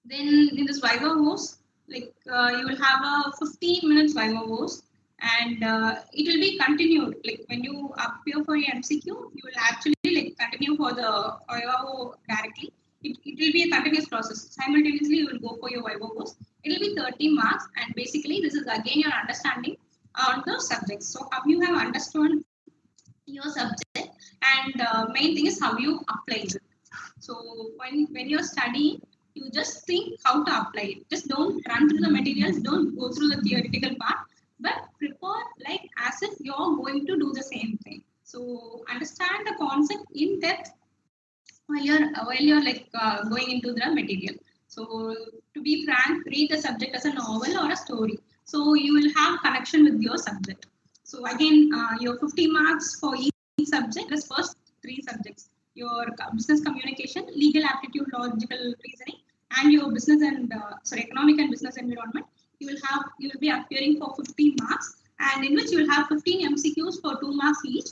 Then in this Viva course, like you will have a 15 minutes Viva course, and it will be continued. Like when you appear for your MCQ, you will actually like continue for the Viva directly. It will be a continuous process. Simultaneously, you will go for your Viva course. It will be 30 marks, and basically this is again your understanding on the subjects. So how you have understood your subject, and main thing is how you apply it. So when you're studying, you just think how to apply it. Just don't run through the materials, don't go through the theoretical part, but prepare like as if you're going to do the same thing. So understand the concept in depth while you're like going into the material. So to be frank, read the subject as a novel or a story. So you will have connection with your subject. So again, your 50 marks for each subject is first 3 subjects. Your business communication, legal aptitude, logical reasoning, and your business and economic and business environment. You will be appearing for 50 marks, and in which you will have 15 MCQs for 2 marks each,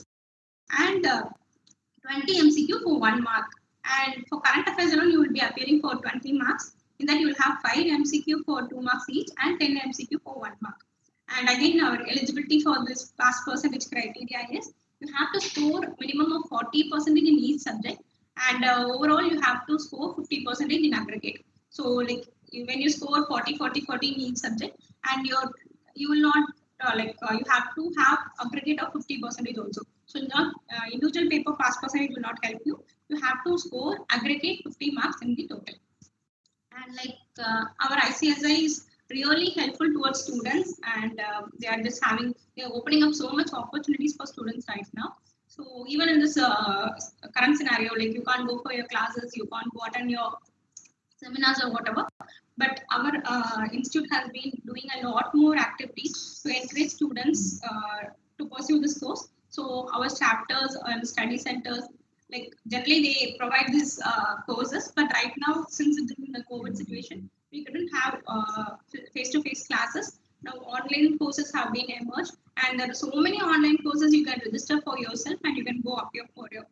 and 20 MCQ for 1 mark. And for current affairs alone, you will be appearing for 20 marks. In that, you will have 5 MCQ for 2 marks each, and 10 MCQ for 1 mark. And again, our eligibility for this pass percentage criteria is you have to score minimum of 40% in each subject, and overall you have to score 50% in aggregate. So like when you score 40 in each subject, and you will not you have to have aggregate of 50% also. So not individual paper pass percentage will not help you. You have to score aggregate 50 marks in the total. And like our ICSI is really helpful towards students, and they are opening up so much opportunities for students right now. So even in this current scenario, like you can't go for your classes, you can't go attend your seminars or whatever, but our institute has been doing a lot more activities to encourage students to pursue this course. So our chapters and study centers, like generally they provide these courses, but right now, since it's in the COVID situation, we couldn't have face-to-face classes. Now online courses have been emerged, and there are so many online courses you can register for yourself, and you can go up for your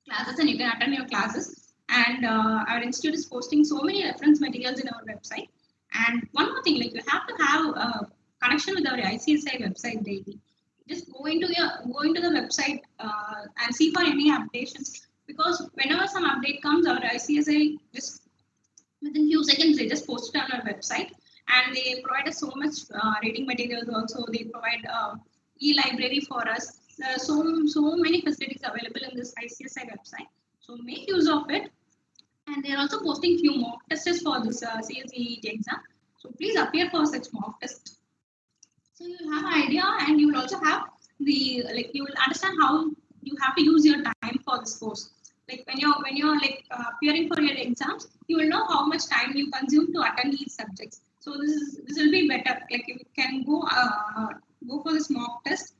classes, and you can attend your classes. And our institute is posting so many reference materials in our website. And one more thing, like you have to have a connection with our ICSI website daily. Just go into the website and see for any updations, because whenever some update comes, our ICSI just within few seconds they just post it on our website, and they provide us so much reading materials. Also, they provide e-library for us. There are so many facilities available in this ICSI website. So make use of it. And they are also posting few mock tests for this CSEET exam. So please appear for such mock test. So you will have an idea, and you will also have the you will understand how you have to use your time for this course. Like when you're appearing for your exams, you will know how much time you consume to attend each subjects. So this will be better. Like you can go for this mock test,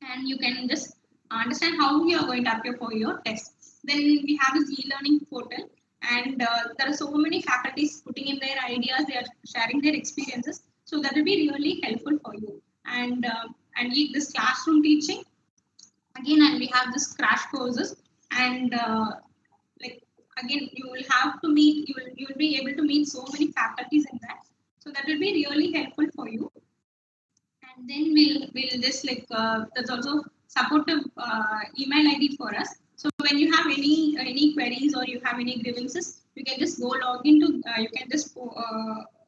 and you can just understand how you are going to appear for your test. Then we have this e-learning portal, and there are so many faculties putting in their ideas. They are sharing their experiences, so that will be really helpful for you. And this classroom teaching again, and we have this crash courses, and like again you will have to meet you will be able to meet so many faculties in that, so that will be really helpful for you. And then we'll just there's also supportive email ID for us. So when you have any queries or you have any grievances, you can just go log into you can just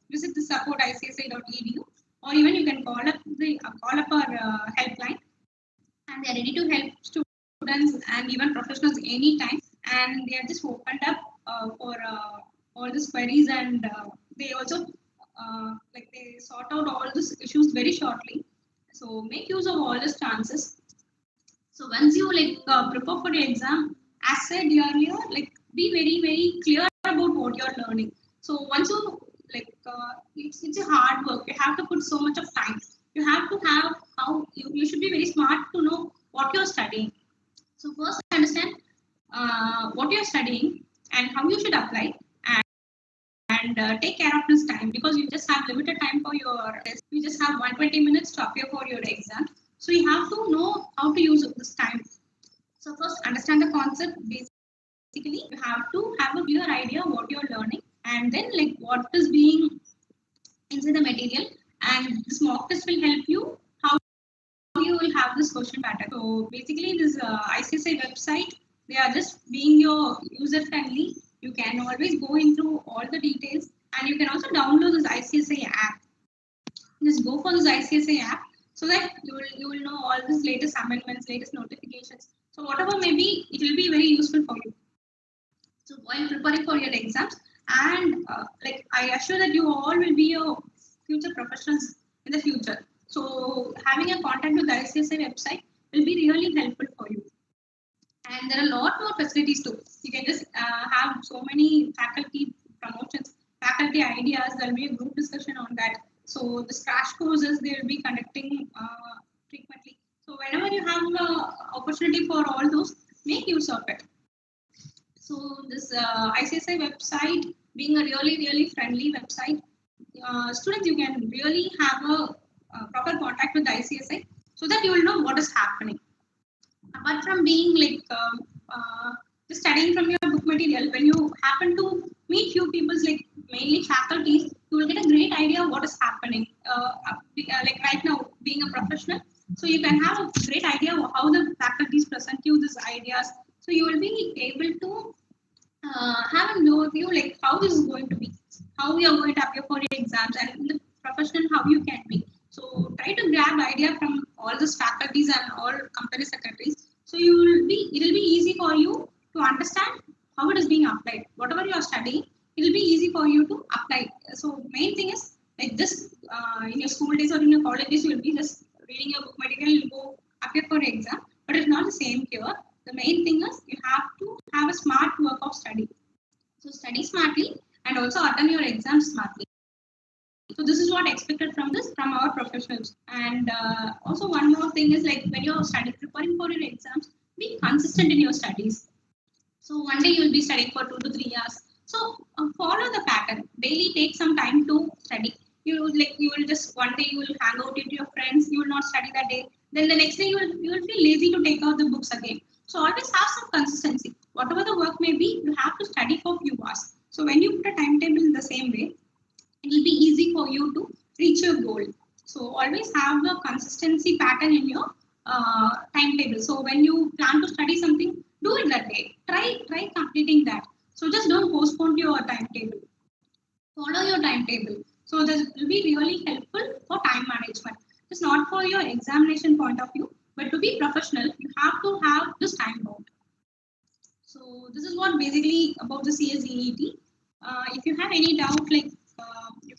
visit the support ICSI.edu, or even you can call up our helpline, and they are ready to help students and even professionals anytime. And they are just opened up for all these queries, and they also they sort out all these issues very shortly. So make use of all these chances. So once you prepare for your exam, as said earlier, be very clear about what you're learning. So once you it's a hard work. You have to put so much of time. You have to have how you should be very smart to know what you're studying. So first understand what you're studying and how you should apply, and take care of this time, because you just have limited time for your test. You just have 120 minutes to appear for your exam. So you have to know how to use this time. So first understand the concept. Basically, you have to have a clear idea what you're learning, and then what is being inside the material, and this mock test will help you how you will have this question pattern. So basically this ICSI website, they are just being your user friendly. You can always go into all the details, and you can also download this ICSI app. Just go for this ICSI app, so that you will know all these latest amendments, latest notifications. So whatever may be, it will be very useful for you. So while preparing for your exams, and I assure that you all will be your future professionals in the future. So having a contact with the ICSI website will be really helpful for you. And there are a lot more facilities too. You can just have so many faculty promotions, faculty ideas. There will be a group discussion on that. So the crash courses they will be conducting frequently. So whenever you have the opportunity for all those, make use of it. So this ICSI website being a really friendly website, students, you can really have a proper contact with the ICSI, so that you will know what is happening. Apart from being just studying from your book material, when you happen to meet few people, mainly faculties, you will get a great idea of what is happening. Right now, being a professional, so you can have a great idea of how the faculties present you these ideas. So you will be able to have an overview how this is going to be, how you are going to appear for your exams, and in the professional how you can be. So try to grab idea from all these faculties and all company secretaries. So it will be easy for you to understand how it is being applied. Whatever you are studying, it will be easy for you to apply. So main thing is this in your school days or in your college days, you will be just reading your book material, you will go appear for an exam, but it's not the same here. The main thing is you have to have a smart work of study. So study smartly and also attend your exams smartly. So this is what expected from our professionals. And also one more thing is when you're preparing for your exams, be consistent in your studies. So one day you will be studying for 2 to 3 hours. So follow the pattern. Daily take some time to study. You will just one day you will hang out with your friends. You will not study that day. Then the next day you will feel lazy to take out the books again. So always have some consistency. Whatever the work may be, you have to study for a few hours. So when you put a timetable in the same way, it will be easy for you to reach your goal. So always have the consistency pattern in your timetable. So when you plan to study something, do it that day. Try completing that. So just don't postpone your timetable. Follow your timetable. So this will be really helpful for time management. It's not for your examination point of view, but to be professional, you have to have this time bound. So this is what basically about the CSEET. If you have any doubt, like you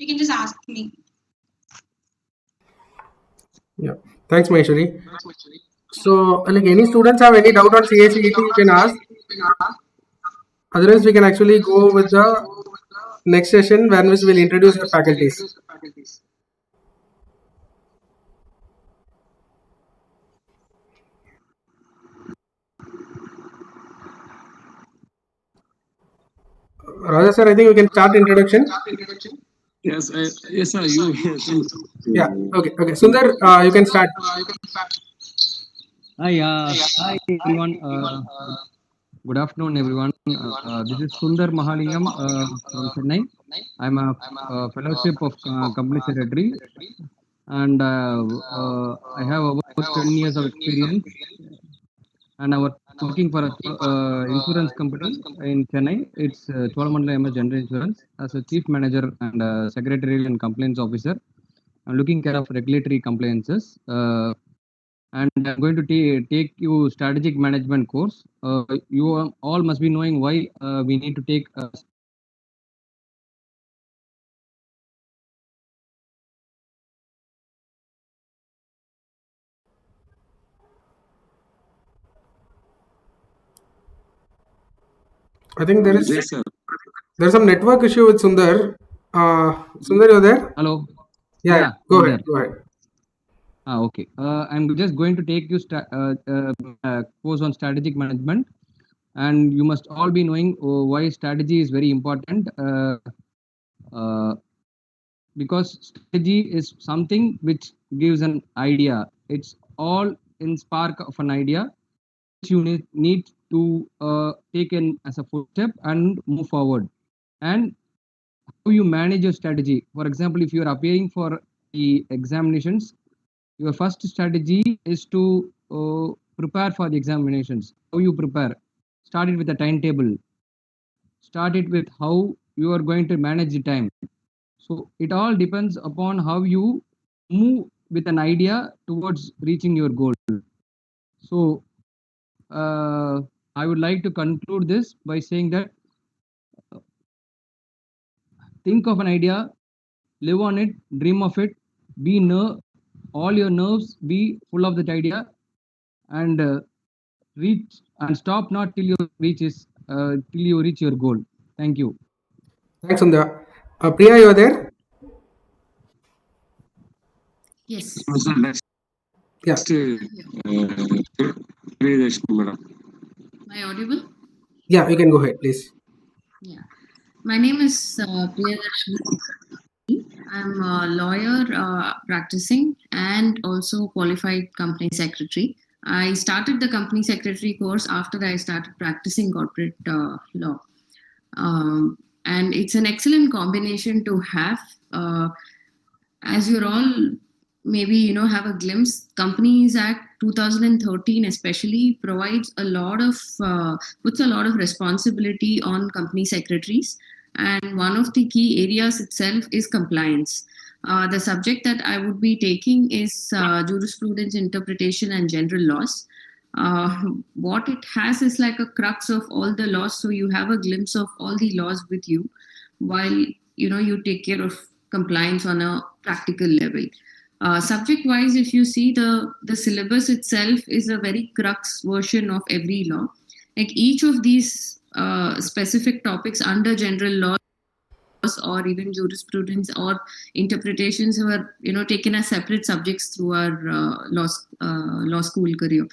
can just ask me. Yeah. Thanks, Maheshwari. So, like any students have any doubt on CSEET, you can ask. Otherwise, we can actually go with the next session where we will introduce the faculties. Raja sir, I think we can start introduction. Yes, yes, sir. You. Yeah. Okay. Okay. Sundar, you can start. Hi everyone. Good afternoon, everyone. This is Sundar Mahalingam from Chennai. I'm a fellowship of company secretary, and I have about 10 years of experience. And I was working for a insurance company in Chennai. It's Cholamandalam MS General Insurance as a chief manager and secretarial and compliance officer. I'm looking care of regulatory compliances. And I'm going to take you strategic management course. You all must be knowing why we need to take I think Yes, sir. there's some network issue with Sundar. Sundar, you're there? Hello. Yeah. Go ahead. Go ahead. Okay. I'm just going to take you course on strategic management, and you must all be knowing why strategy is very important. Uh, because strategy is something which gives an idea. It's all in spark of an idea which you need to take in as a first step and move forward. And how you manage your strategy. For example, if you are appearing for the examinations, your first strategy is to prepare for the examinations. How you prepare? Start it with a timetable. Start it with how you are going to manage the time. So it all depends upon how you move with an idea towards reaching your goal. So I would like to conclude this by saying that think of an idea, live on it, dream of it, be all your nerves be full of that idea, and reach and stop not till you reach your goal. Thank you. Thanks, Sundar. Priya, you're there? Yes. Yeah. Madam. Am I audible? Yeah, you can go ahead, please. Yeah. My name is Priyadarshini. I'm a lawyer practicing and also qualified company secretary. I started the company secretary course after I started practicing corporate law. And it's an excellent combination to have. As you're all maybe have a glimpse, Companies Act 2013 especially provides a lot of puts a lot of responsibility on company secretaries, and one of the key areas itself is compliance. The subject that I would be taking is jurisprudence, interpretation, and general laws. What it has is like a crux of all the laws, so you have a glimpse of all the laws with you while you take care of compliance on a practical level. Subject wise, if you see, the syllabus itself is a very crux version of every law. Like each of these specific topics under general laws or even jurisprudence or interpretations were taken as separate subjects through our law school career.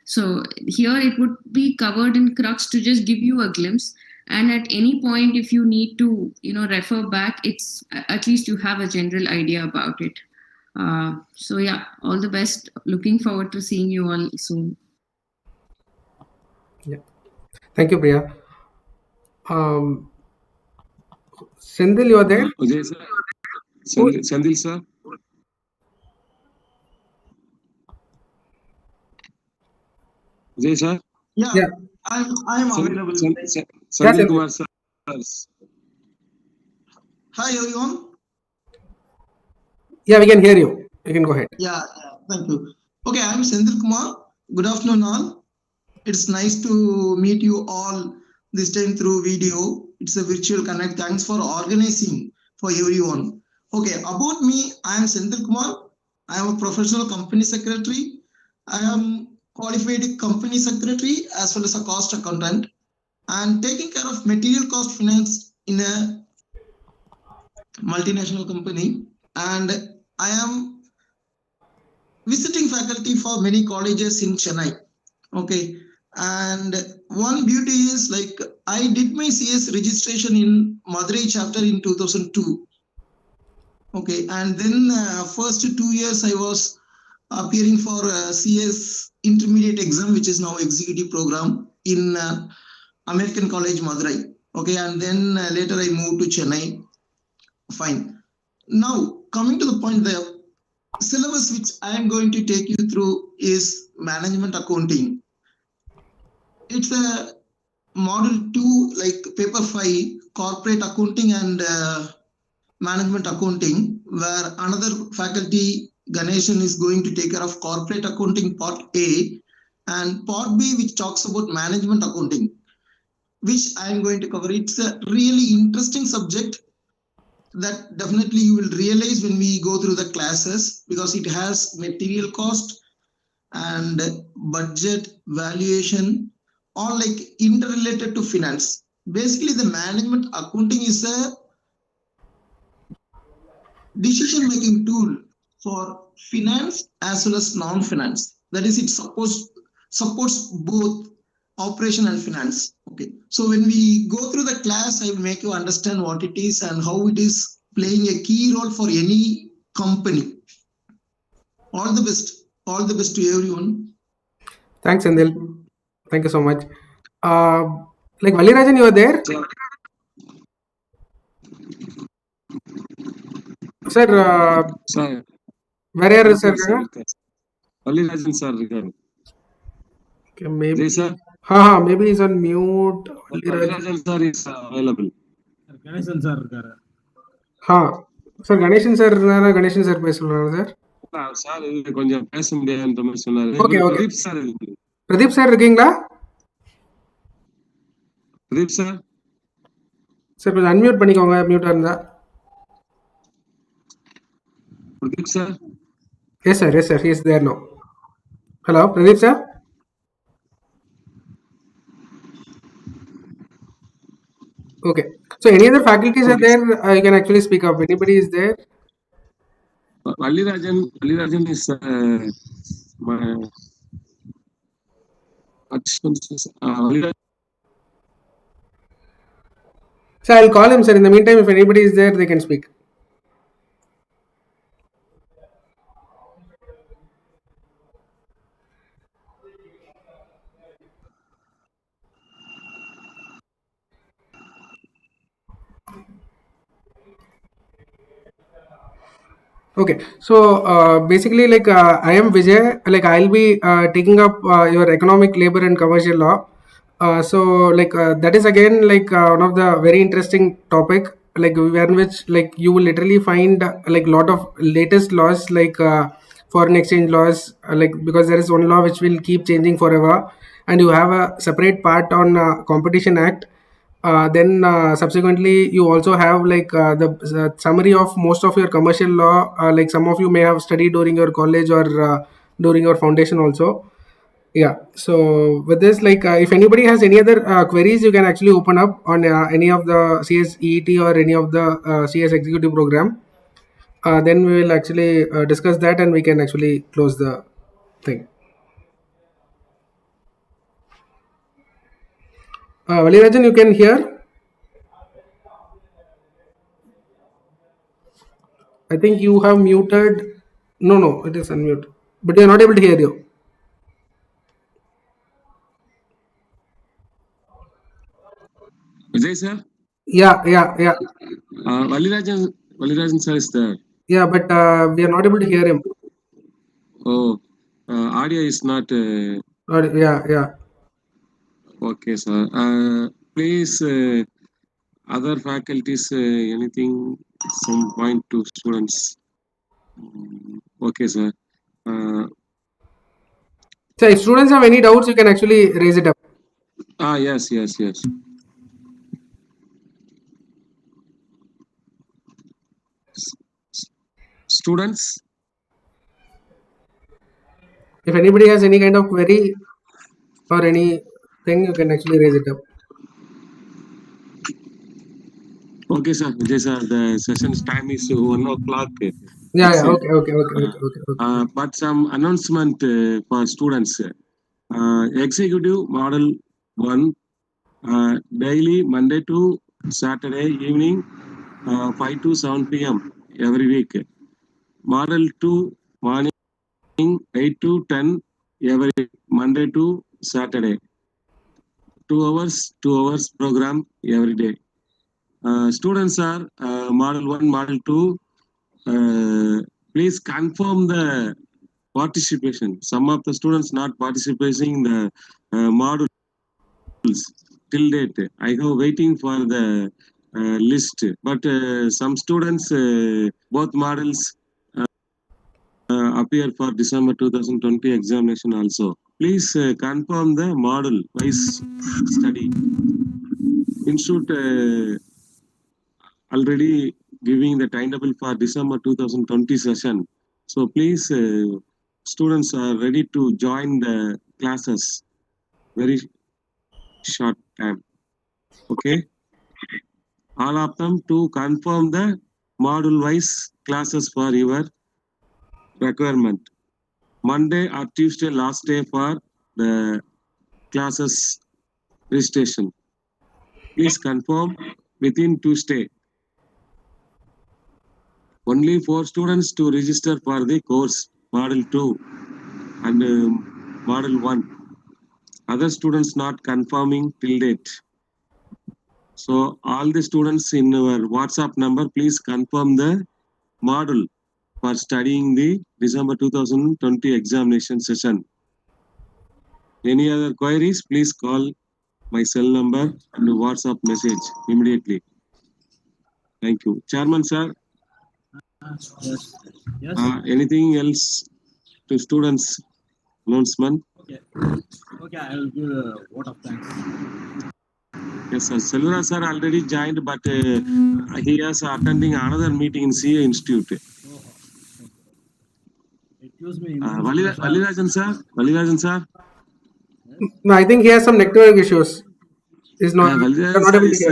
So here it would be covered in crux to just give you a glimpse, and at any point if you need to refer back, it's at least you have a general idea about it. So yeah, all the best. Looking forward to seeing you all soon. Yeah. Thank you, Priya. Sendil, you are there? Ajay sir. Sandil sir. Ajay sir. Yeah. I'm available. Sandil Kumar sir. Hi everyone. Yeah, we can hear you. You can go ahead. Yeah, thank you. Okay, I'm Sendil Kumar. Good afternoon, all. It's nice to meet you all this time through video. It's a virtual connect. Thanks for organizing for everyone. Okay, about me, I am Senthil Kumar. I am a professional company secretary. I am qualified company secretary as well as a cost accountant and taking care of material cost finance in a multinational company. And I am visiting faculty for many colleges in Chennai. Okay, and one beauty is like I did my CS registration in Madurai chapter in 2002. Okay, and then first 2 years I was appearing for CS intermediate exam, which is now executive program in American College Madurai. Okay, and then later I moved to Chennai. Fine. Now coming to the point, the syllabus which I am going to take you through is management accounting. It's a model 2, like paper 5, corporate accounting and management accounting, where another faculty, Ganeshan, is going to take care of corporate accounting part A, and part B, which talks about management accounting, which I am going to cover. It's a really interesting subject that definitely you will realize when we go through the classes, because it has material cost and budget, valuation, all like interrelated to finance. Basically, the management accounting is a decision making tool for finance as well as non-finance. That is, it supports both operation and finance. Okay, so when we go through the class, I will make you understand what it is and how it is playing a key role for any company. All the best. All the best to everyone. Thanks, Sendil. Thank you so much. Like Valirajan, you are there? Sir, Sir. where are you, sir? Valirajan sir. Okay, maybe. Yes, sir. Maybe he's on mute. Valirajan sir is available. Ganeshan sir. Sir, Ganeshan sir, Ganeshan sir பேசுறாரு sir. Sir கொஞ்சம் பேச முடியாதுன்ற மாதிரி சொன்னாரு. Okay okay. Pradeep sir. Pradeep sir இருக்கீங்களா? Pradeep sir. Sir கொஞ்சம் unmute பண்ணிக்கோங்க, மியூட்டா இருந்தா. Pradeep sir? Yes sir, he is there now. Hello, Pradeep sir? Okay, so any other faculties are there, you can actually speak up. Anybody is there? Valirajan is my So I'll call him, sir. In the meantime, if anybody is there, they can speak. Okay, so basically, like I am Vijay. Like I'll be taking up your economic, labor, and commercial law. So like that is again like one of the very interesting topic, like in which like you will literally find like lot of latest laws, like foreign exchange laws, like because there is one law which will keep changing forever, and you have a separate part on competition act. Then subsequently you also have like the summary of most of your commercial law, like some of you may have studied during your college or during your foundation also. Yeah, so with this, like if anybody has any other queries, you can actually open up on any of the CSEET or any of the CS executive program. Then we will actually discuss that and we can actually close the thing. Valirajan, you can hear? I think you have muted. No, it is unmute. But you are not able to hear you. Vijay sir? Yeah. Valirajan sir is there. Yeah, but we are not able to hear him. Oh, audio is not. Yeah. Okay, sir. Please, other faculties, anything, some point to students. Okay, sir. So if students have any doubts, you can actually raise it up. Yes. Students. If anybody has any kind of query or anything, you can actually raise it up. Okay, sir. Vijay sir, the session's time is 1 o'clock. Yeah, It's, okay. but some announcement for students. Executive Model 1, daily Monday to Saturday evening, 5 to 7 p.m. every week. Model 2, morning 8 to 10 every Monday to Saturday. 2 hours program every day. Students are Model 1, Model 2. Please confirm the participation. Some of the students not participating in the modules till date. I have waiting for the list, but some students both models appear for December 2020 examination also. Please confirm the model wise study. Institute already giving the timetable for December 2020 session. So please, students are ready to join the classes very short time. Okay. All of them to confirm the module wise classes for your requirement. Monday or Tuesday last day for the classes registration. Please confirm within Tuesday. Only 4 students to register for the course model 2 and model 1. Other students not confirming till date. So all the students in our WhatsApp number, please confirm the model for studying the December 2020 examination session. Any other queries, please call my cell number and WhatsApp message immediately. Thank you. Chairman, sir. Yes. Anything else to students announcement? Okay, I will give a vote of thanks. Yes, sir. Selvara sir already joined, but he is attending another meeting in CA Institute. Excuse me. Valirajan sir. No, I think he has some network issues. He's not able to His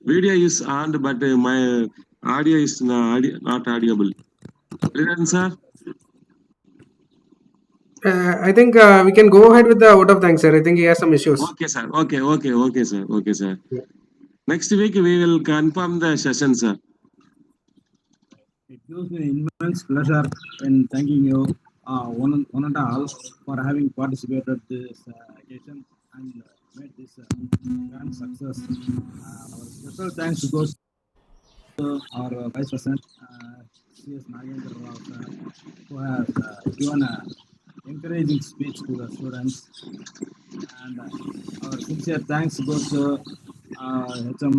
video is on, but my audio is not audible. Valirajan sir. I think we can go ahead with the vote of thanks, sir. I think he has some issues. Okay, sir. Okay, sir. Yeah. Next week we will confirm the session, sir. It gives me immense pleasure in thanking you, one and all, for having participated this occasion and made this grand success. Our special thanks goes to our Vice President, CS who has given an encouraging speech to the students. And our sincere thanks goes to HM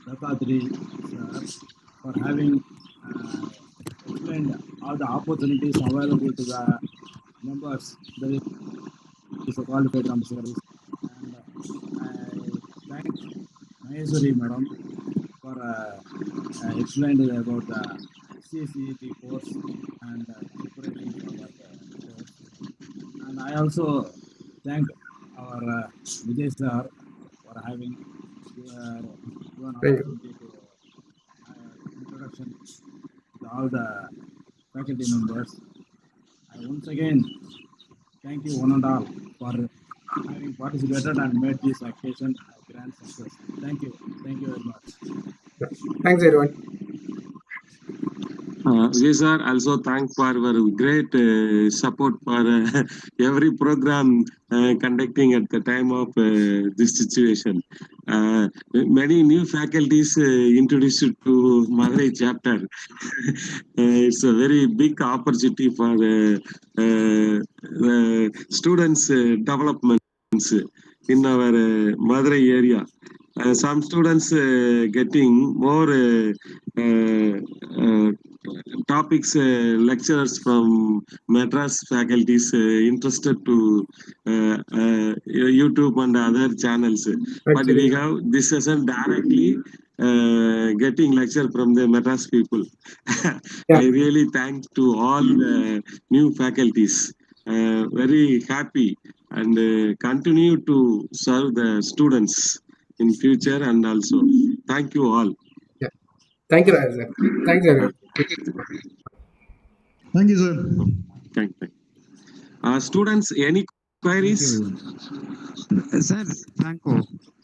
Dattatri sir for having explained all the opportunities available to the members that is qualified from service. And I thank Maheshwari madam for explaining about the CSEET course and preparation for that course. And I also thank our Vijay sir for having given opportunity to introduction to all the faculty members. I once again thank you one and all for having participated and made this occasion a grand success. Thank you very much. Thanks everyone. Vijay sir, also thank for your great support for every program conducting at the time of this situation. Many new faculties introduced to Madurai chapter. It's a very big opportunity for students' developments in our Madurai area. Some students getting more topics, lecturers from Madras faculties interested to YouTube and other channels. But we Actually, have this session directly getting lecture from the Madras people. yeah, I really thank to all the new faculties. Very happy and continue to serve the students in future and also thank you all. yeah. Thank you, Raj, sir. Thanks, everyone. Thank you, sir. Thank you. Students, any Thank queries? you. Sir, Franco.